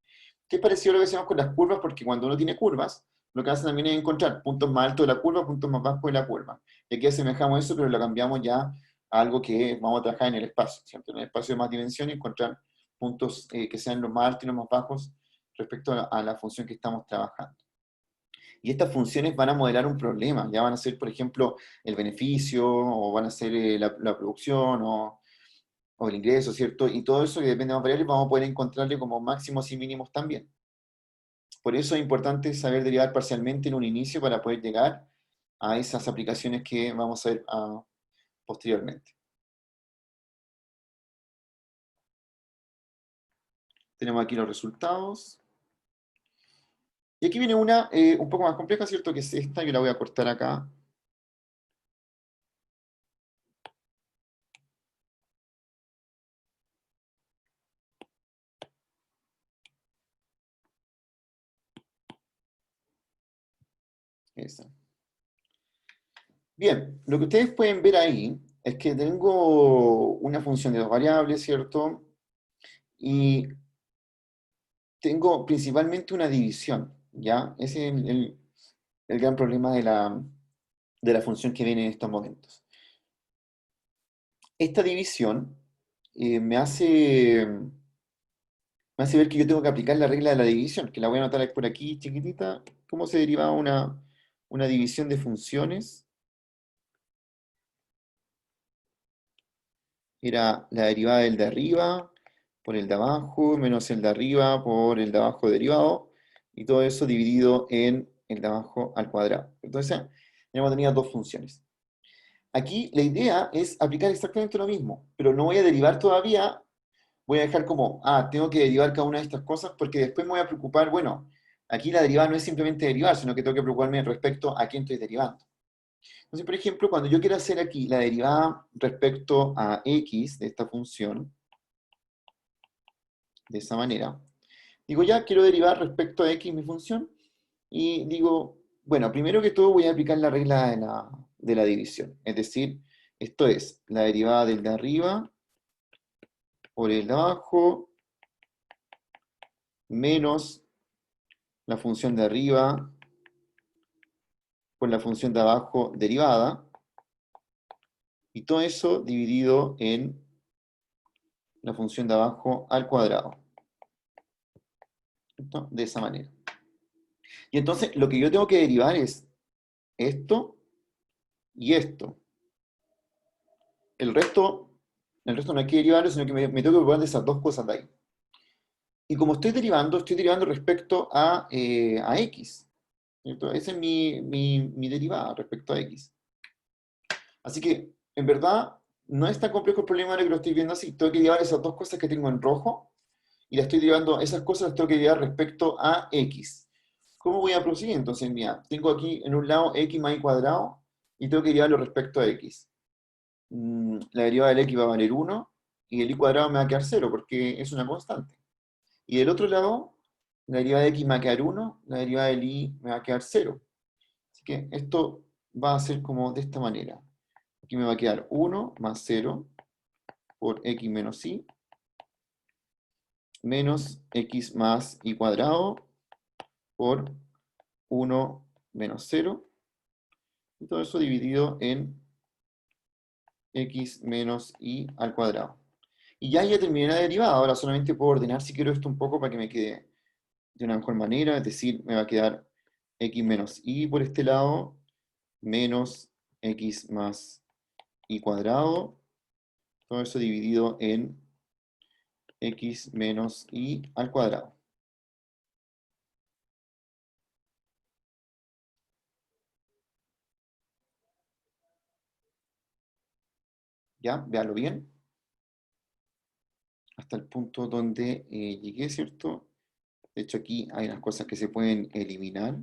¿Qué es parecido a lo que hacemos con las curvas? Porque cuando uno tiene curvas, lo que hace también es encontrar puntos más altos de la curva, puntos más bajos de la curva. Y aquí asemejamos eso, pero lo cambiamos ya a algo que vamos a trabajar en el espacio, ¿cierto? En el espacio de más dimensión y encontrar puntos que sean los más altos y los más bajos respecto a la función que estamos trabajando. Y estas funciones van a modelar un problema, ya van a ser, por ejemplo, el beneficio, o van a ser la producción, o el ingreso, ¿cierto? Y todo eso que depende de más variables, vamos a poder encontrarle como máximos y mínimos también. Por eso es importante saber derivar parcialmente en un inicio para poder llegar a esas aplicaciones que vamos a ver posteriormente. Tenemos aquí los resultados. Y aquí viene una un poco más compleja, ¿cierto? Que es esta, yo la voy a cortar acá. Esa. Bien, lo que ustedes pueden ver ahí es que tengo una función de dos variables, ¿cierto? Y tengo principalmente una división, ¿ya? Ese es el gran problema de la función que viene en estos momentos. Esta división me hace ver que yo tengo que aplicar la regla de la división, que la voy a anotar por aquí, chiquitita. ¿Cómo se deriva una división de funciones? Era la derivada del de arriba por el de abajo, menos el de arriba por el de abajo derivado, y todo eso dividido en el de abajo al cuadrado. Entonces, tenía dos funciones. Aquí la idea es aplicar exactamente lo mismo, pero no voy a derivar todavía, voy a dejar como, tengo que derivar cada una de estas cosas, porque después me voy a preocupar, bueno, aquí la derivada no es simplemente derivar, sino que tengo que preocuparme respecto a quién estoy derivando. Entonces, por ejemplo, cuando yo quiero hacer aquí la derivada respecto a x de esta función, de esa manera, digo, ya quiero derivar respecto a x mi función, y digo, bueno, primero que todo voy a aplicar la regla de la división, es decir, esto es la derivada del de arriba por el de abajo, menos la función de arriba por la función de abajo derivada, y todo eso dividido en la función de abajo al cuadrado. ¿Cierto? De esa manera. Y entonces lo que yo tengo que derivar es esto y esto. El resto no hay que derivarlo, sino que me tengo que preocupar de esas dos cosas de ahí. Y como estoy derivando respecto a x. ¿Cierto? Esa es mi derivada respecto a x. Así que, en verdad, no es tan complejo el problema ahora que lo estoy viendo así. Tengo que derivar esas dos cosas que tengo en rojo, y las estoy derivando, esas cosas las tengo que derivar respecto a x. ¿Cómo voy a proseguir? Entonces, mira, tengo aquí en un lado x más y cuadrado, y tengo que derivarlo respecto a x. La derivada del x va a valer 1, y el y cuadrado me va a quedar 0, porque es una constante. Y del otro lado, la derivada de x me va a quedar 1, la derivada del y me va a quedar 0. Así que esto va a ser como de esta manera. Aquí me va a quedar 1 más 0 por x menos y, menos x más y cuadrado por 1 menos 0. Y todo eso dividido en x menos y al cuadrado. Y ya terminé la derivada, ahora solamente puedo ordenar si quiero esto un poco para que me quede de una mejor manera, es decir, me va a quedar x menos y por este lado, menos x más y cuadrado, todo eso dividido en x menos y al cuadrado. ¿Ya? Véanlo bien. Hasta el punto donde llegué, ¿cierto? De hecho, aquí hay unas cosas que se pueden eliminar.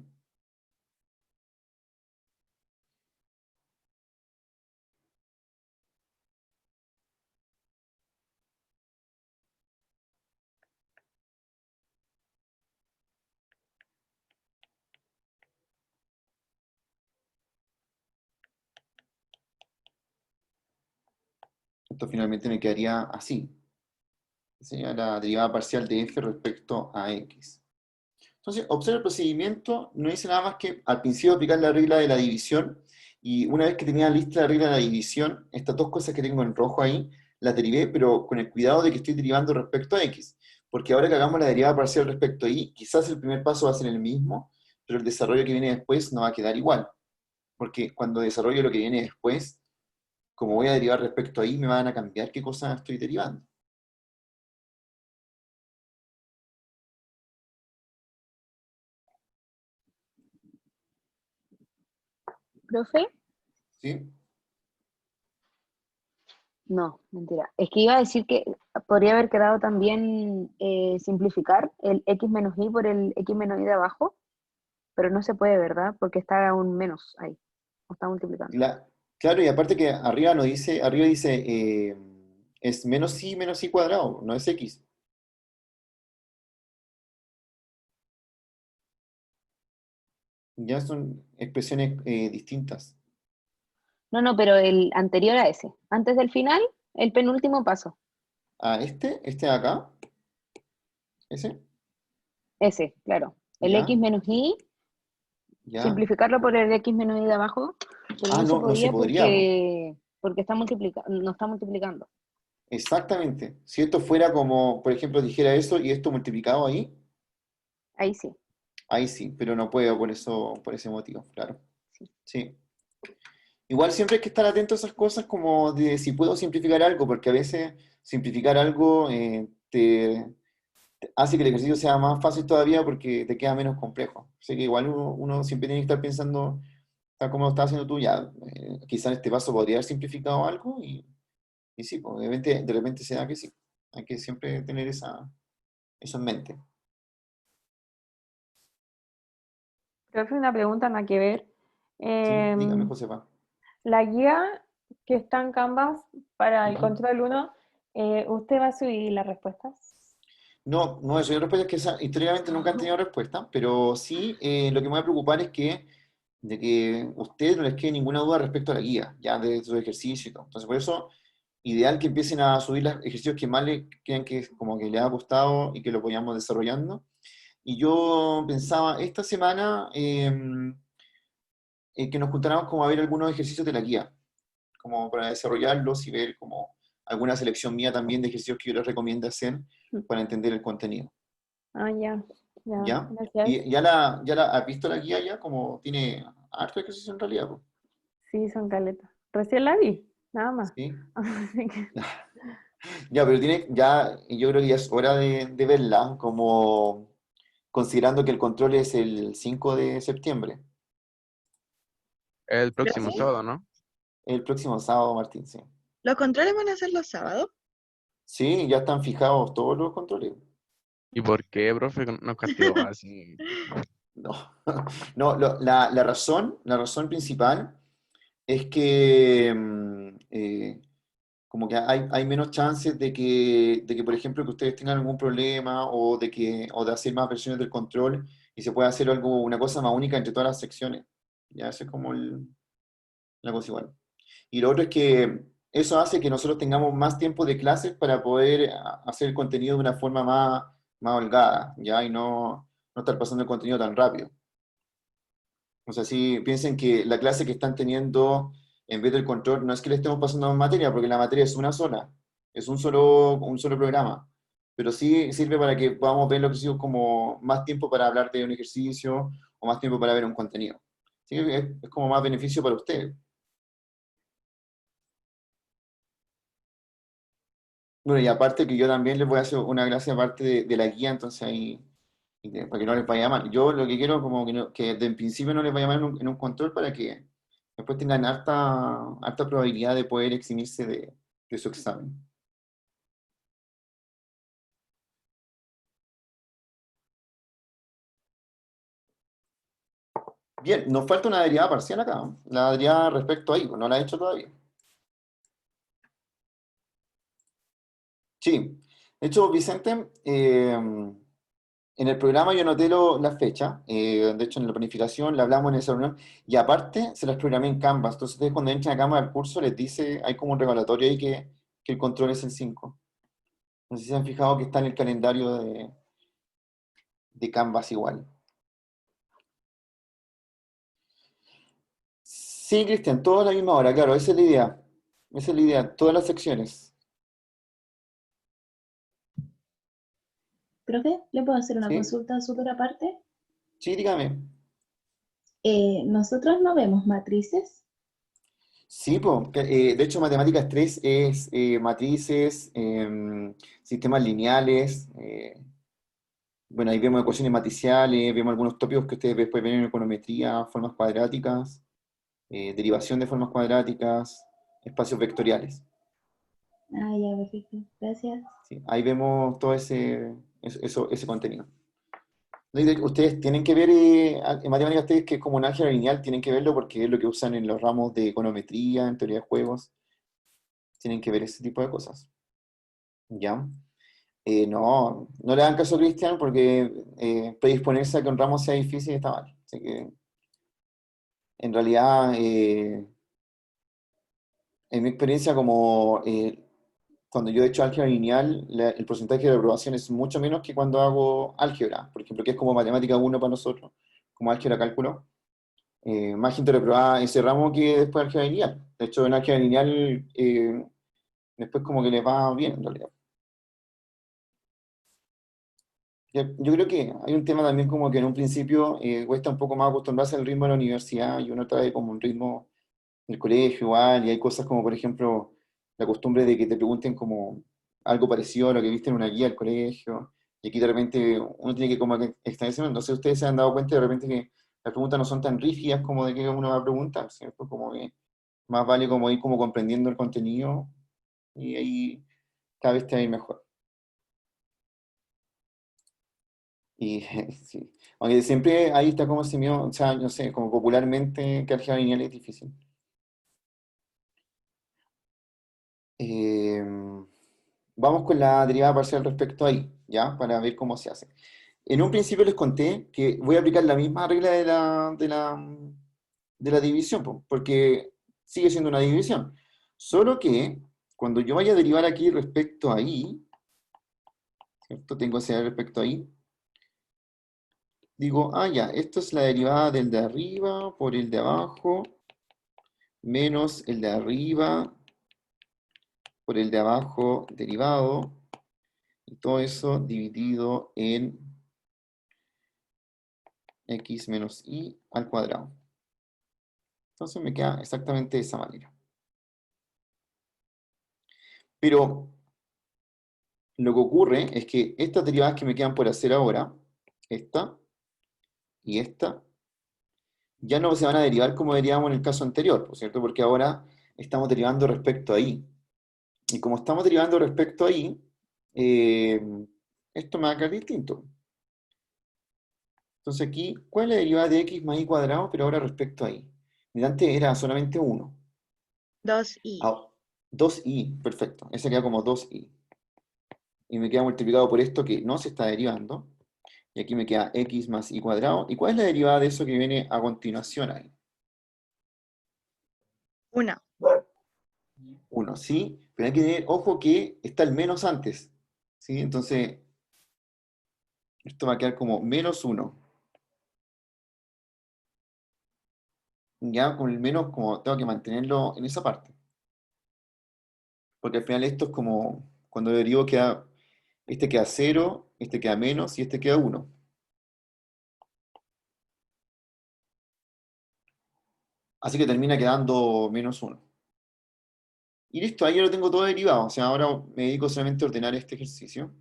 Esto finalmente me quedaría así. Sería la derivada parcial de f respecto a x. Entonces, observa el procedimiento, no dice nada más que al principio aplicar la regla de la división, y una vez que tenía lista la regla de la división, estas dos cosas que tengo en rojo ahí, las derivé, pero con el cuidado de que estoy derivando respecto a x. Porque ahora que hagamos la derivada parcial respecto a y, quizás el primer paso va a ser el mismo, pero el desarrollo que viene después no va a quedar igual. Porque cuando desarrollo lo que viene después, como voy a derivar respecto a y, me van a cambiar qué cosa estoy derivando. ¿Profe? ¿Sí? No, mentira. Es que iba a decir que podría haber quedado también simplificar el x menos y por el x menos y de abajo, pero no se puede, ¿verdad? Porque está un menos ahí, o está multiplicando. Claro, y aparte que arriba no dice, arriba dice, es menos y cuadrado, no es x. Ya son expresiones distintas. No, pero el anterior a ese. Antes del final, el penúltimo paso. Este de acá, ese, Ese, claro. El ya, x menos y, ya. simplificarlo por el x menos y de abajo, pero Ah, no se no, no se podía podría, po. porque está no está multiplicando. Exactamente. Si esto fuera como, por ejemplo, dijera eso y esto multiplicado Ahí sí. ahí sí, pero no puedo por eso, por ese motivo, claro. Sí. Sí. Igual siempre hay que estar atento a esas cosas como de si puedo simplificar algo, porque a veces simplificar algo te hace que el ejercicio sea más fácil todavía porque te queda menos complejo. Así que igual uno siempre tiene que estar pensando, tal como lo estás haciendo tú, ya, quizá en este paso podría haber simplificado algo y sí, pues, de repente se da que sí. Hay que siempre tener eso en mente. Profe, una pregunta nada que ver. Sí, dígame, Em, Josefa. la guía que está en Canvas para el Ujú. control 1, ¿usted va a subir las respuestas? No, no, eso. Hay respuestas que históricamente nunca han tenido respuesta, pero sí lo que me va a preocupar es de que ustedes no les quede ninguna duda respecto a la guía, ya de su ejercicio y todo. Entonces, por eso, ideal que empiecen a subir los ejercicios que más les crean que como que les ha gustado y que lo vayamos desarrollando. Y yo pensaba, esta semana que nos juntáramos como a ver algunos ejercicios de la guía, como para desarrollarlos y ver como alguna selección mía también de ejercicios que yo les recomiendo hacer para entender el contenido. Ah, ya, ¿Ya? gracias. ¿Y ya la has visto la guía ya? Como tiene harto ejercicio en realidad, po. Sí, son caletas. Recién la vi, nada más. ¿Sí? Así que, Ya, pero yo creo que ya es hora de verla, como considerando que el control es el 5 de septiembre, El próximo ¿Profe? sábado, ¿no? el próximo sábado, Martín, sí. ¿Los controles van a ser los sábados? Sí, ya están fijados todos los controles. ¿Y por qué, profe, nos castigó así? No, no, la razón principal es que como que hay menos chances de que, por ejemplo, que ustedes tengan algún problema o de hacer más versiones del control y se pueda hacer una cosa más única entre todas las secciones. Ya, eso es como la cosa igual. Y lo otro es que eso hace que nosotros tengamos más tiempo de clases para poder hacer el contenido de una forma más holgada, ¿ya? Y no estar pasando el contenido tan rápido. O sea, si piensen que la clase que están teniendo en vez del control no es que le estemos pasando más materia, porque la materia es una sola. Es un solo programa, pero sí sirve para que podamos ver los ejercicios como más tiempo para hablar de un ejercicio o más tiempo para ver un contenido. Sí, es como más beneficio para ustedes. Bueno, y aparte que yo también les voy a hacer una clase aparte de la guía, entonces ahí, para que no les vaya mal. Yo lo que quiero como que, que desde el principio no les vaya mal en un control para que después tengan harta probabilidad de poder eximirse de su examen. Bien, nos falta una derivada parcial acá, ¿no? La derivada respecto a I, pues no la he hecho todavía. Sí, de hecho, Vicente, en el programa yo anoté la fecha, de hecho en la planificación la hablamos en esa reunión, y aparte se las programé en Canvas, entonces ustedes cuando entran a Canvas al curso les dice, hay como un recordatorio ahí que el control es el 5. No sé si se han fijado que está en el calendario de Canvas igual. Sí, Cristian, todas a la misma hora, claro, esa es la idea. Esa es la idea, todas las secciones. Profe, ¿le puedo hacer una ¿Sí? consulta súper aparte? Sí, dígame. Nosotros no vemos matrices. Sí, po, de hecho Matemáticas 3 es matrices, sistemas lineales, bueno, ahí vemos ecuaciones matriciales, vemos algunos tópicos que ustedes después ven en econometría, formas cuadráticas, derivación de formas cuadráticas, espacios vectoriales. Ah, ya, perfecto. Gracias. ¿Sí? Ahí vemos todo ese contenido. No, y ustedes tienen que ver, en matemáticas 3, que es como un álgebra lineal, tienen que verlo porque es lo que usan en los ramos de econometría, en teoría de juegos, tienen que ver ese tipo de cosas. ¿Ya? No le hagan caso a Cristian porque predisponerse a que un ramo sea difícil está mal. Así que, en realidad, en mi experiencia, como cuando yo he hecho álgebra lineal, el porcentaje de reprobación es mucho menos que cuando hago álgebra, por ejemplo, que es como matemática 1 para nosotros, como álgebra cálculo. Más gente reprobaba ese ramo que después álgebra lineal. De hecho, en álgebra lineal, después como que les va bien, en realidad. Yo creo que hay un tema también como que en un principio cuesta un poco más acostumbrarse al ritmo de la universidad y uno trae como un ritmo del colegio igual y hay cosas como por ejemplo la costumbre de que te pregunten como algo parecido a lo que viste en una guía del colegio y aquí de repente uno tiene que como que extenderse, entonces ustedes se han dado cuenta de repente que las preguntas no son tan rígidas como de que uno va a preguntar, ¿cierto? Como que más vale como ir como comprendiendo el contenido y ahí cada vez te va a ir mejor. Y sí, aunque siempre ahí está como se mío, o sea, no sé, como popularmente que álgebra lineal es difícil. Eh, Vamos con la derivada parcial respecto ahí, ¿ya? Para ver cómo se hace. En un principio les conté que voy a aplicar la misma regla de la división, po, porque sigue siendo una división. Solo que cuando yo vaya a derivar aquí respecto a i, ¿cierto? Tengo ese respecto a i. Digo, ya, esto es la derivada del de arriba por el de abajo, menos el de arriba por el de abajo derivado, y todo eso dividido en x menos y al cuadrado. Entonces me queda exactamente de esa manera. Pero lo que ocurre es que estas derivadas que me quedan por hacer ahora, esta y esta, ya no se van a derivar como derivábamos en el caso anterior, ¿por cierto? Porque ahora estamos derivando respecto a y. Y como estamos derivando respecto a y, eh, esto me va a quedar distinto. Entonces aquí, ¿cuál es la derivada de x más y cuadrado, pero ahora respecto a y? Antes era solamente 1. 2i. 2i, perfecto. Ese queda como 2i. Y me queda multiplicado por esto que no se está derivando. Y aquí me queda x más y cuadrado. ¿Y cuál es la derivada de eso que viene a continuación ahí? 1. 1, ¿sí? Pero hay que tener ojo que está el menos antes. ¿Sí? Entonces, esto va a quedar como menos 1. Ya con el menos, como tengo que mantenerlo en esa parte. Porque al final esto es como, cuando derivo queda, este queda 0, este queda menos y este queda 1. Así que termina quedando menos 1. Y listo, ahí ya lo tengo todo derivado. O sea, ahora me dedico solamente a ordenar este ejercicio.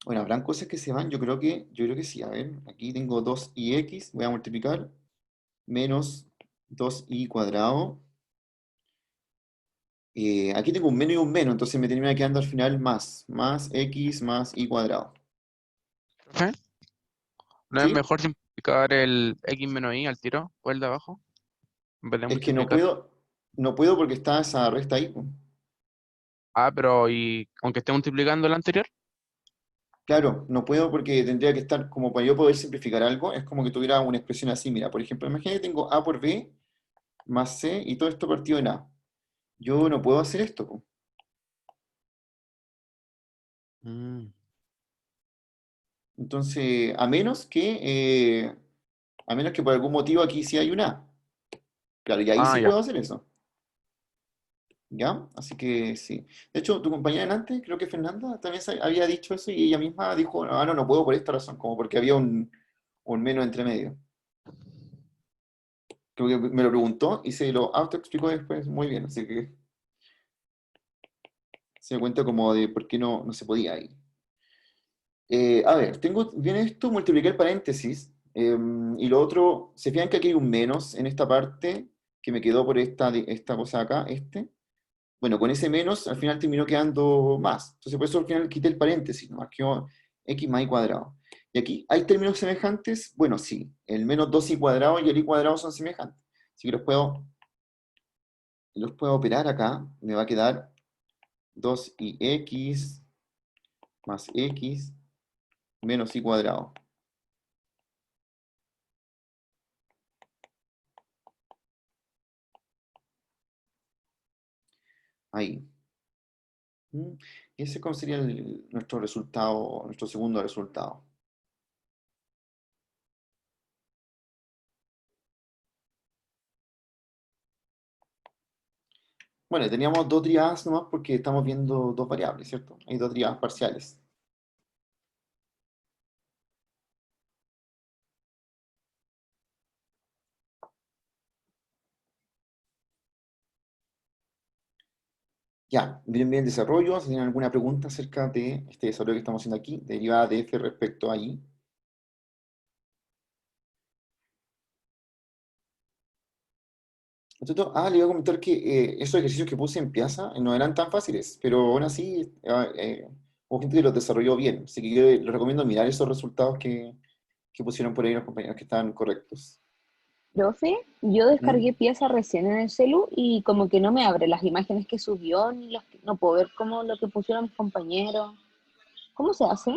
Bueno, ¿habrán cosas que se van? Yo creo que sí. A ver, aquí tengo 2ix, voy a multiplicar, menos 2y cuadrado. Aquí tengo un menos y un menos, entonces me termina quedando al final más x más y cuadrado. ¿Profe? ¿No es ¿Sí? mejor simplificar el x menos y al tiro o el de abajo? En vez de Es que no multiplicar. puedo, no puedo porque está esa resta ahí, po. Ah, pero ¿y aunque esté multiplicando el anterior? Claro, no puedo porque tendría que estar, como para yo poder simplificar algo, es como que tuviera una expresión así. Mira, por ejemplo, imagínate que tengo a por b más c y todo esto partido en a. Yo no puedo hacer esto, po. Mm. Entonces, a menos que por algún motivo aquí sí hay un a. Claro, y ahí Ah, sí ya. puedo hacer eso. ¿Ya? Así que sí. De hecho, tu compañera en antes, creo que Fernanda, también había dicho eso y ella misma dijo, ah, no, no puedo por esta razón, como porque había un menos entre medio. Creo que me lo preguntó y se lo autoexplicó después muy bien, así que se da cuenta como de por qué no se podía ahí. A ver, viene esto, multipliqué el paréntesis, y lo otro, se fijan que aquí hay un menos en esta parte, que me quedó por esta cosa acá, Bueno, con ese menos al final terminó quedando más. Entonces por eso al final quité el paréntesis, nomás quedó x más y cuadrado. Y aquí, ¿hay términos semejantes? Bueno, sí. El menos 2y cuadrado y el y cuadrado son semejantes. Así que los puedo operar acá. Me va a quedar 2ix más x menos y cuadrado. Ahí. ¿Mm? Y ese como sería nuestro resultado, nuestro segundo resultado. Bueno, teníamos dos derivadas nomás porque estamos viendo dos variables, ¿cierto? Hay dos derivadas parciales. Ya, miren bien el desarrollo. Si tienen alguna pregunta acerca de este desarrollo que estamos haciendo aquí, derivada de f respecto a y. Entonces, le iba a comentar que esos ejercicios que puse en Piazza no eran tan fáciles, pero aún así hubo gente que los desarrolló bien. Así que yo les recomiendo mirar esos resultados que pusieron por ahí los compañeros que estaban correctos. Profe, yo ¿Mm? descargué pieza recién en el celu y como que no me abre las imágenes que subió, ni no puedo ver como lo que pusieron mis compañeros. ¿Cómo se hace?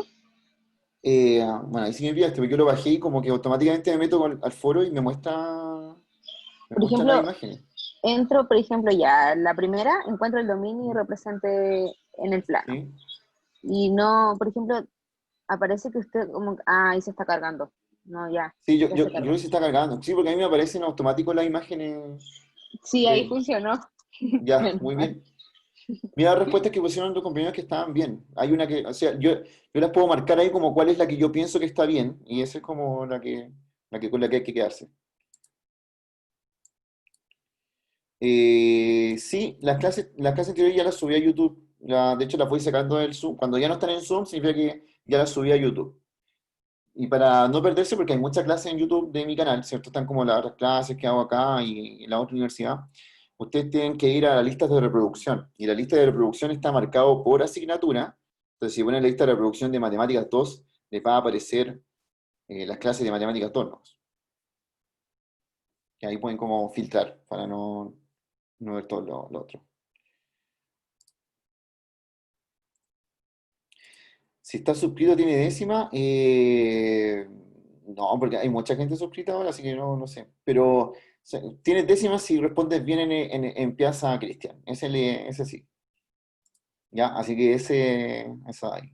Bueno, ahí sí me enviaste, porque yo lo bajé y como que automáticamente me meto al foro y me Por muestran las ejemplo, imágenes. entro, por ejemplo, ya la primera, encuentro el dominio y ¿Mm? represente en el plano. ¿Sí? Y no, por ejemplo, aparece que usted como, ahí se está cargando. No, ya, Sí, yo, ya yo, se yo creo cargó. que se está cargando. Sí, porque a mí me aparecen automáticos las imágenes Sí, ahí de... funcionó. Ya, Menos muy mal. bien. Mira las respuestas que pusieron tus compañeros que estaban bien. Hay una que, o sea, yo las puedo marcar ahí como cuál es la que yo pienso que está bien, y esa es como con la que hay que quedarse. Sí, las clases anteriores ya las subí a YouTube. De hecho, las voy sacando del Zoom. Cuando ya no están en Zoom, significa que ya las subí a YouTube. Y para no perderse, porque hay muchas clases en YouTube de mi canal, ¿cierto? Están como las clases que hago acá y en la otra universidad. Ustedes tienen que ir a la lista de reproducción. Y la lista de reproducción está marcado por asignatura. Entonces, si ponen la lista de reproducción de Matemáticas 2, les va a aparecer las clases de Matemáticas 2, ¿no? Que ahí pueden como filtrar para no ver todo lo otro. Si está suscrito tiene décima, no, porque hay mucha gente suscrita ahora, así que no sé. Pero o sea, tienes décima si respondes bien en Piazza Cristian. Ese sí. ¿Ya? Así que eso ahí.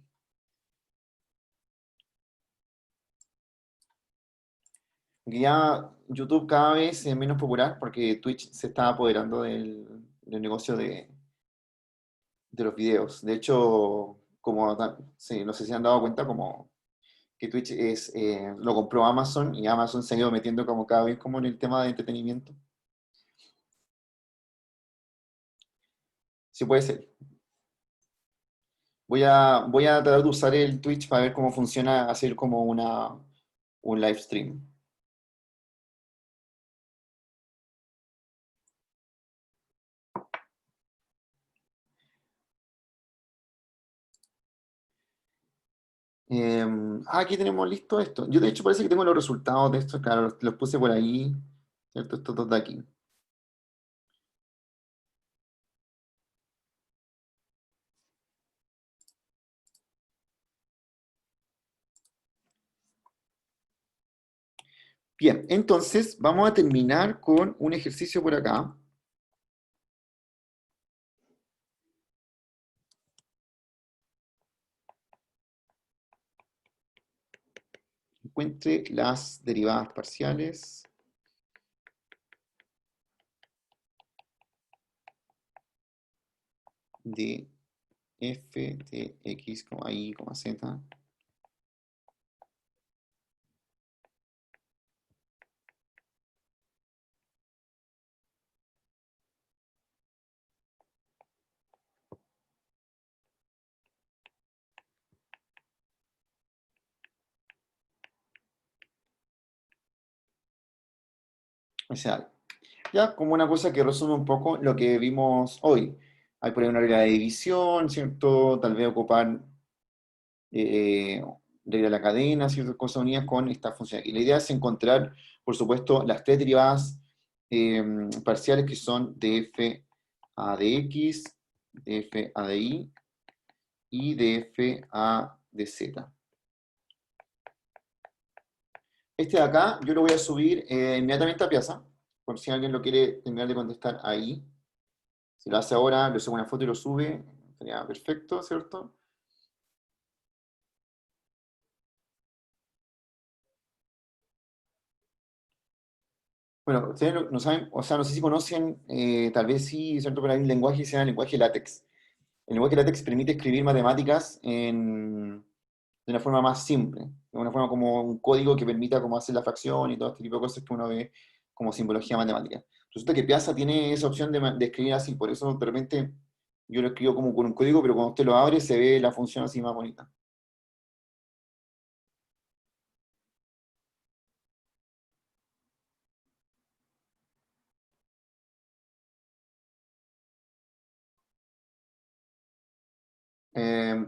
que ya YouTube cada vez es menos popular porque Twitch se está apoderando del negocio de los videos. De hecho, sí, no sé si han dado cuenta, como que Twitch lo compró Amazon y Amazon se ha ido metiendo como cada vez como en el tema de entretenimiento. Sí puede ser. Voy a tratar de usar el Twitch para ver cómo funciona hacer como un live stream. Aquí tenemos listo esto. Yo de hecho parece que tengo los resultados de esto, claro, los puse por ahí, ¿cierto? Estos dos de aquí. Bien, entonces vamos a terminar con un ejercicio por acá. Encuentre las derivadas parciales de f de x, y, z. O sea, ya como una cosa que resume un poco lo que vimos hoy. Hay por ahí una regla de división, ¿cierto? Tal vez ocupar regla de la cadena, ciertas cosas unidas con esta función. Y la idea es encontrar, por supuesto, las tres derivadas parciales que son de f a de x, de f a de y de f a de z. Este de acá yo lo voy a subir inmediatamente a Piazza, por si alguien lo quiere terminar de contestar ahí. Si lo hace ahora, le sube una foto y lo sube, sería perfecto, ¿cierto? Bueno, ustedes no saben, o sea, no sé si conocen, tal vez sí, ¿cierto? Pero hay un lenguaje que se llama lenguaje LaTeX. El lenguaje LaTeX permite escribir matemáticas de una forma más simple, de una forma como un código que permita como hacer la fracción y todo este tipo de cosas que uno ve como simbología matemática. Resulta que Piazza tiene esa opción de escribir así, por eso de repente yo lo escribo como con un código, pero cuando usted lo abre se ve la función así más bonita.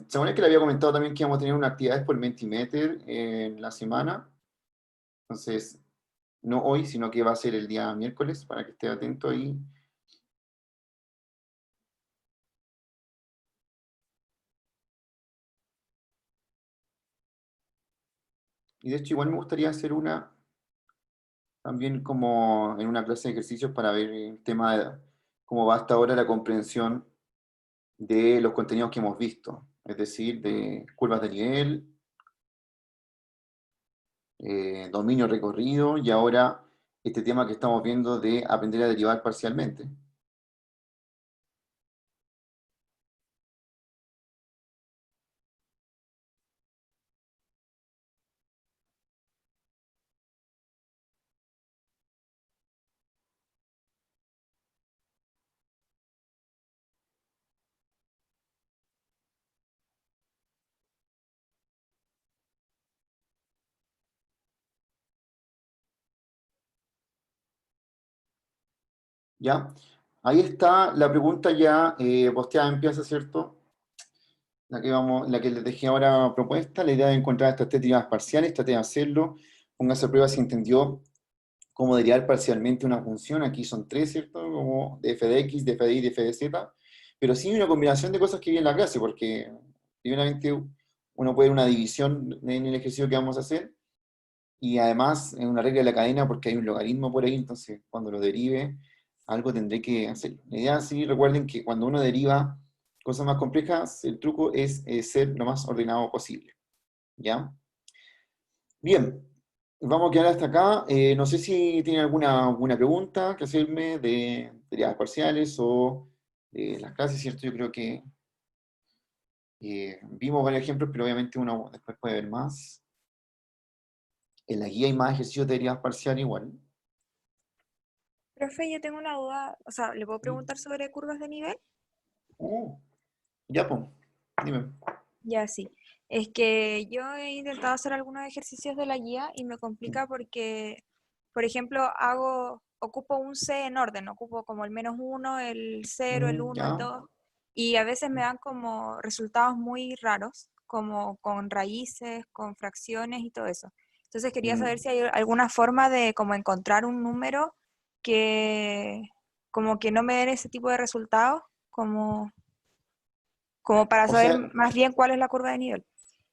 Según el que le había comentado también que íbamos a tener una actividad por Mentimeter en la semana, entonces no hoy, sino que va a ser el día miércoles, para que esté atento ahí. Y de hecho igual me gustaría hacer una, también como en una clase de ejercicios para ver el tema de cómo va hasta ahora la comprensión de los contenidos que hemos visto, es decir, de curvas de nivel, dominio recorrido y ahora este tema que estamos viendo de aprender a derivar parcialmente. ¿Ya? Ahí está la pregunta ya posteada en Piazza, ¿cierto? La que les dejé ahora propuesta, la idea de encontrar estas tres derivadas parciales, trate de hacerlo, póngase a prueba si entendió cómo derivar parcialmente una función, aquí son tres, ¿cierto? Como de f de x, de f de y, de f de z, pero sí una combinación de cosas que viene en la clase, porque primeramente uno puede una división en el ejercicio que vamos a hacer, y además en una regla de la cadena porque hay un logaritmo por ahí, entonces cuando lo derive, algo tendré que hacer. La idea, sí, recuerden que cuando uno deriva cosas más complejas, el truco es ser lo más ordenado posible. ¿Ya? Bien, vamos a quedar hasta acá. No sé si tienen alguna pregunta que hacerme de derivadas parciales o de las clases, ¿cierto? Yo creo que vimos varios ejemplos, pero obviamente uno después puede ver más. En la guía hay más ejercicios de derivadas parciales igual. Profe, yo tengo una duda, o sea, ¿le puedo preguntar sobre curvas de nivel? Ya, pues, dime. Ya sí. Es que yo he intentado hacer algunos ejercicios de la guía y me complica porque, por ejemplo, ocupo un C en orden, ocupo como el -1, el 0, el 1, el Ya. 2, y a veces me dan como resultados muy raros, como con raíces, con fracciones y todo eso. Entonces quería Mm. saber si hay alguna forma de como encontrar un número que como que no me den ese tipo de resultados, como para O saber sea, más bien cuál es la curva de nivel.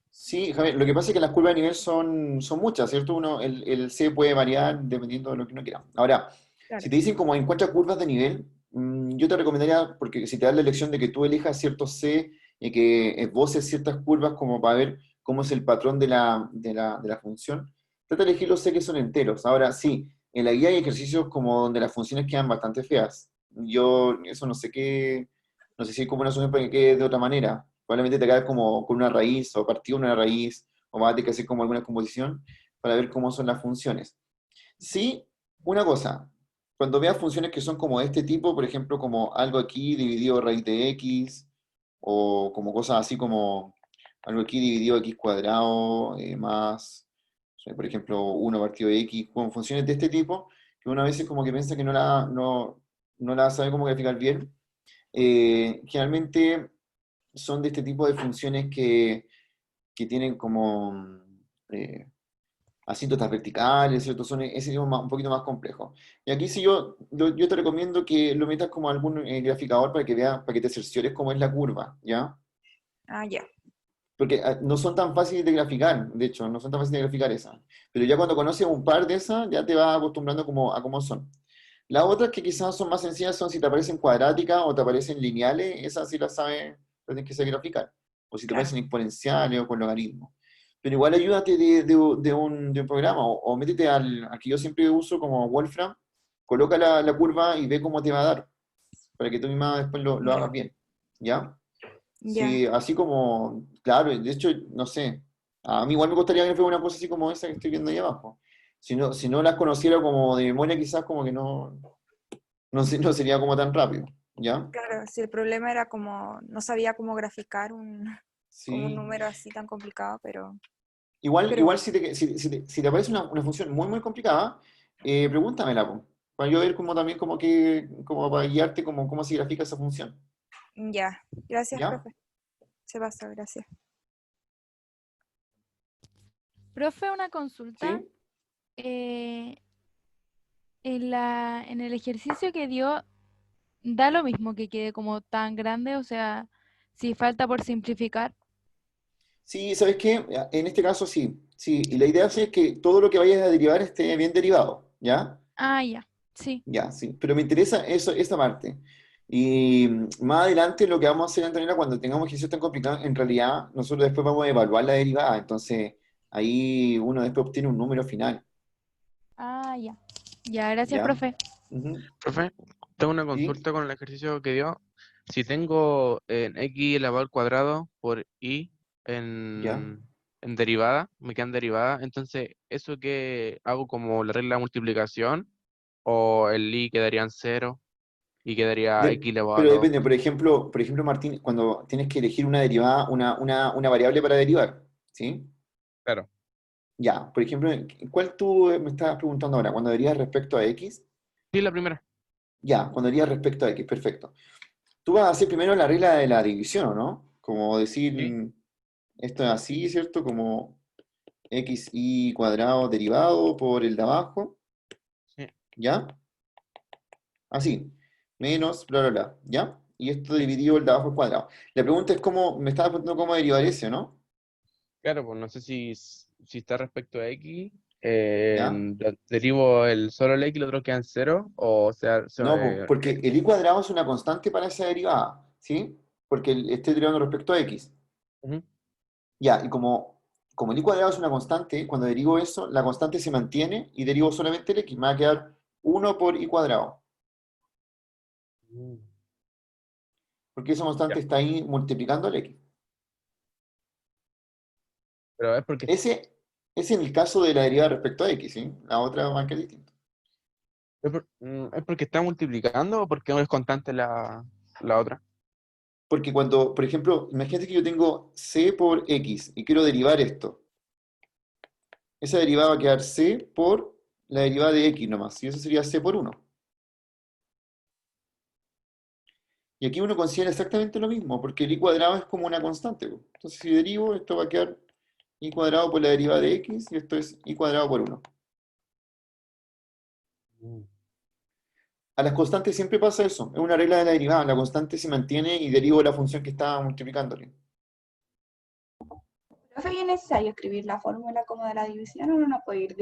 sí, Javier, lo que pasa es que las curvas de nivel son muchas, ¿cierto? El C puede variar dependiendo de lo que uno quiera. Ahora, si Claro. te dicen como encuentra curvas de nivel, yo te recomendaría, porque si te dan la elección de que tú elijas cierto C y que esboces ciertas curvas como para ver cómo es el patrón de la función, trata de elegir los C que son enteros. Ahora, sí, en la guía hay ejercicios como donde las funciones quedan bastante feas. Yo, eso no sé si hay como una solución para que quede de otra manera. Probablemente te quedas como con una raíz o partido una raíz, o vas a tener que hacer como alguna composición para ver cómo son las funciones. Sí, una cosa, cuando veas funciones que son como de este tipo, por ejemplo, como algo aquí dividido raíz de x, o como cosas así como algo aquí dividido x cuadrado más, o sea, por ejemplo, 1 partido de x, con funciones de este tipo, que uno a veces como que piensa que no la sabe cómo graficar bien, generalmente son de este tipo de funciones que tienen como eh, asíntotas verticales, ¿cierto? Son ese tipo un poquito más complejo. Y aquí sí yo te recomiendo que lo metas como algún graficador para que veas, para que te cerciores cómo es la curva, ¿ya? Ah, ya. Porque no son tan fáciles de graficar, de hecho, no son tan fáciles de graficar esas. Pero ya cuando conoces un par de esas, ya te vas acostumbrando como, a cómo son. Las otras que quizás son más sencillas son si te aparecen cuadráticas o te aparecen lineales, esas sí las sabes, las tienes que saber graficar. O si te Claro. aparecen exponenciales o con logaritmos. Pero igual ayúdate de un programa o métete al que yo siempre uso como Wolfram, coloca la curva y ve cómo te va a dar, para que tú misma después lo Ya. hagas bien. ¿Ya? Ya. Sí, así como, claro, de hecho, no sé, a mí igual me gustaría que fuera una cosa así como esa que estoy viendo ahí abajo. Si no las conociera como de memoria, quizás como que no sería como tan rápido, ¿ya? Claro, si el problema era como, no sabía cómo graficar como un Sí. número así tan complicado, pero Igual bueno, si te aparece una función muy, muy complicada, pregúntamela, po, para yo ver como también como para guiarte cómo se grafica esa función, ya. Gracias, ¿ya? profe. Se pasó, gracias. Profe, una consulta. ¿Sí? eh, en el ejercicio que dio, da lo mismo que quede como tan grande, o sea, si falta por simplificar. Sí, ¿sabes qué? En este caso sí, sí, y la idea es que todo lo que vayas a derivar esté bien derivado, ¿ya? Ah, ya, sí. Ya, sí, pero me interesa esa parte. Y más adelante lo que vamos a hacer, Antonella, cuando tengamos ejercicios tan complicados, en realidad nosotros después vamos a evaluar la derivada, entonces ahí uno después obtiene un número final, Ah, ya. Ya, gracias, ¿ya? profe. Ujú. Profe, tengo una ¿Sí? consulta con el ejercicio que dio. Si tengo en x elevado al cuadrado por y ¿Ya? en derivada, me quedan derivada, entonces, ¿eso qué hago como la regla de multiplicación? ¿O el y quedaría en cero y quedaría x elevado a Pero 2? depende, por ejemplo, Martín, cuando tienes que elegir una derivada, una variable para derivar, ¿sí? Claro. Ya, por ejemplo, ¿cuál tú me estabas preguntando ahora? ¿Cuando derivas respecto a x? Sí, la primera. Ya, cuando derivas respecto a x, perfecto. Tú vas a hacer primero la regla de la división, ¿o no? Como decir, Sí, esto es así, ¿cierto? Como xy cuadrado derivado por el de abajo, sí, ¿ya? Así, menos, bla, bla, bla, ¿ya? Y esto sí. dividido el de abajo al cuadrado. La pregunta es cómo, me estabas preguntando cómo derivar ese, ¿no? Claro, pues no sé si está respecto a x, ¿Ya? derivo solo el x y los otros quedan cero, o sea, No, porque el y cuadrado es una constante para esa derivada, ¿sí? Porque estoy derivando respecto a x. ujú, Ya, y como como el i cuadrado es una constante, cuando derivo eso, la constante se mantiene y derivo solamente el x. Me va a quedar 1 por i cuadrado. Porque esa constante Ya. está ahí multiplicando el x. Pero es porque, Ese es en el caso de la derivada respecto a x, ¿sí? La otra marca es distinta. ¿es porque está multiplicando o porque no es constante la otra? Porque cuando, por ejemplo, imagínate que yo tengo c por x y quiero derivar esto. Esa derivada va a quedar c por la derivada de x nomás, y eso sería c por 1. Y aquí uno considera exactamente lo mismo, porque el i cuadrado es como una constante, po. Entonces si derivo, esto va a quedar i cuadrado por la derivada de x, y esto es i cuadrado por 1. A las constantes siempre pasa eso, es una regla de la derivada, la constante se mantiene y derivo la función que está multiplicándole. ¿Profe, ¿es necesario escribir la fórmula como de la división o uno no puede ir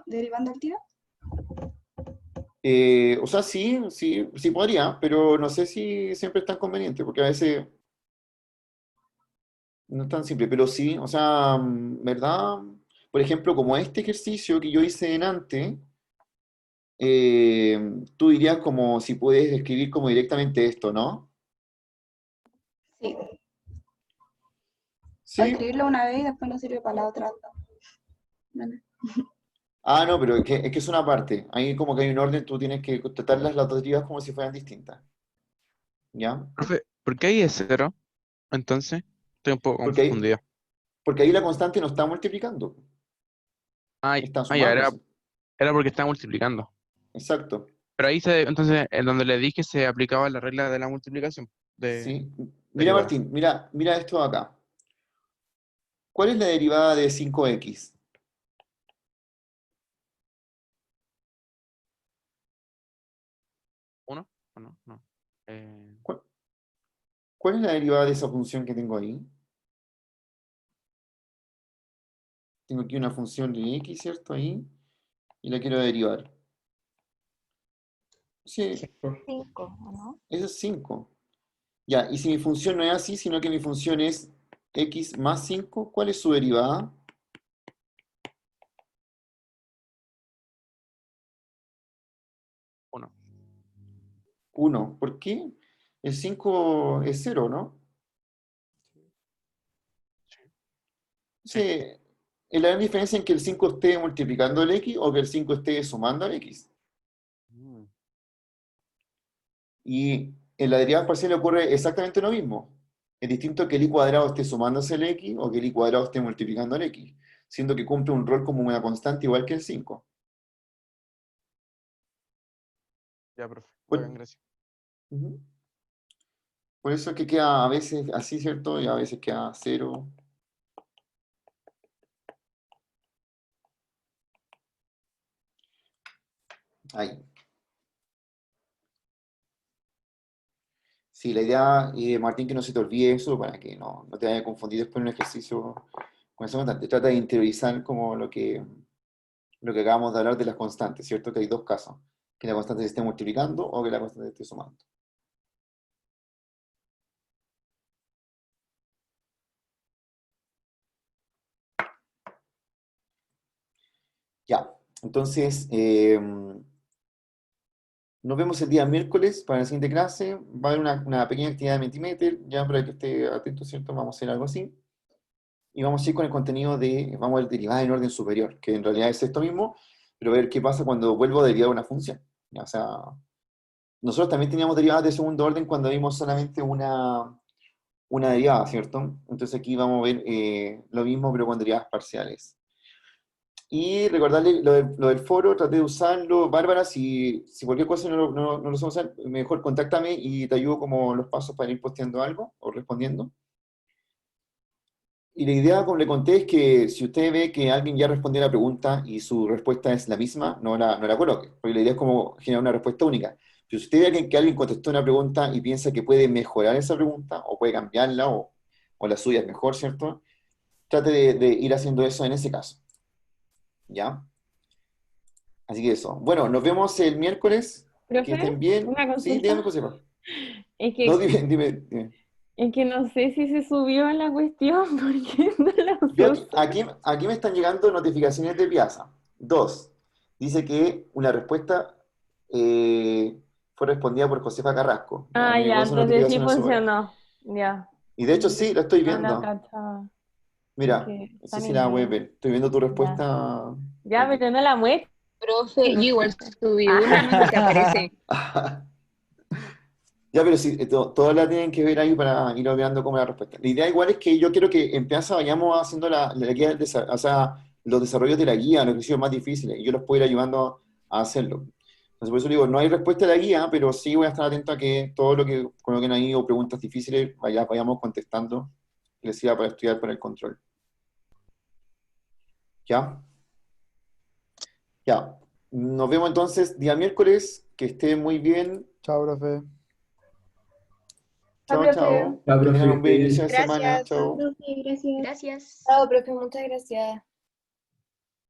derivando al tiro? O sea, sí podría, pero no sé si siempre es tan conveniente, porque a veces no es tan simple, pero sí, o sea, ¿verdad? Por ejemplo, como este ejercicio que yo hice en antes, tú dirías como si puedes escribir como directamente esto, ¿no? Sí. O Sí. escribirlo una vez y después no sirve para la otra. Bueno. Ah, no, pero es que es una parte. Ahí como que hay un orden, tú tienes que tratar las dos derivas como si fueran distintas. ¿Ya? Profe, ¿por qué ahí es cero? Entonces, estoy un poco Porque confundido. ahí la constante no está multiplicando, está Ya, sumándose. era porque está multiplicando. Exacto. Pero entonces, en donde le dije se aplicaba la regla de la multiplicación de Sí. Mira, derivada. Martín, mira esto de acá. ¿Cuál es la derivada de 5x? ¿Uno? ¿O no? No. ¿Cuál es la derivada de esa función que tengo ahí? Tengo aquí una función de x, ¿cierto? Ahí. Y la quiero derivar. Sí, 5, ¿o no? eso es 5. Ya, y si mi función no es así, sino que mi función es x más 5, ¿cuál es su derivada? 1. 1. ¿Por qué? El 5 es 0, ¿no? Sí. ¿Es la gran diferencia en que el 5 esté multiplicando el x o que el 5 esté sumando al x? Y en la derivada parcial ocurre exactamente lo mismo. Es distinto que el i cuadrado esté sumándose al x o que el i cuadrado esté multiplicando al x, siendo que cumple un rol como una constante igual que el 5. Ya, profe. Por, Bacán, gracias. Ujú. Por eso es que queda a veces así, ¿cierto? Y a veces queda 0. Ahí. Sí, la idea, Martín, que no se te olvide eso para que no te vayas a confundir después en un ejercicio con esa constante. Trata de interiorizar como lo que acabamos de hablar de las constantes, ¿cierto? Que hay dos casos, que la constante se esté multiplicando o que la constante se esté sumando. Ya, entonces, nos vemos el día miércoles para la siguiente clase. Va a haber una pequeña actividad de Mentimeter, ya para que esté atento, ¿cierto? Vamos a hacer algo así. Y vamos a ir con el contenido vamos a ver derivadas en orden superior, que en realidad es esto mismo, pero ver qué pasa cuando vuelvo a derivar una función. Ya, o sea, nosotros también teníamos derivadas de segundo orden cuando vimos solamente una derivada, ¿cierto? Entonces aquí vamos a ver lo mismo, pero con derivadas parciales. Y recordarle lo del foro, traté de usarlo. Bárbara, si cualquier cosa no lo sabes usar, mejor contáctame y te ayudo como los pasos para ir posteando algo o respondiendo. Y la idea, como le conté, es que si usted ve que alguien ya respondió la pregunta y su respuesta es la misma, no la coloque, porque la idea es como generar una respuesta única. Pero si usted ve que alguien contestó una pregunta y piensa que puede mejorar esa pregunta, o puede cambiarla, o la suya es mejor, ¿cierto? Trate de ir haciendo eso en ese caso. ¿Ya? Así que eso. Bueno, nos vemos el miércoles. Que Profe, estén bien. una Sí, dígame, consulta. Josefa. Es No, que dime. Es que no sé si se subió a la cuestión porque no la Yo usé. aquí me están llegando notificaciones de Piazza. 2. Dice que una respuesta fue respondida por Josefa Carrasco. Ya, Ah, me llegó ya, esa entonces sí notificación hace un rato. funcionó. Ya. Y de hecho sí, la estoy No la viendo. cachaba. Mira, Que no sé están si en la voy a línea. ver. Estoy viendo tu Ya. respuesta. Ya, pero no la muestra. Profe, yo igual subí Ah. una, no sé si aparece. Ya, pero sí, todas la tienen que ver ahí para ir mirando como la respuesta. La idea igual es que yo quiero que en Piazza vayamos haciendo la guía, o sea, los desarrollos de la guía, los ejercicios más difíciles, y yo los puedo ir ayudando a hacerlo. Entonces, por eso digo, no hay respuesta de la guía, pero sí voy a estar atento a que todo lo que coloquen ahí o preguntas difíciles vayamos contestando, que les sirva para estudiar para el control. ¿Ya? Ya. Nos vemos entonces día miércoles, que esté muy bien. Chao, profe. Chao, profe. chao. Chao, Que tengan profe, un buen que esté inicio bien. de semana. Gracias. Chao. Profe, gracias. Chao, profe, muchas gracias.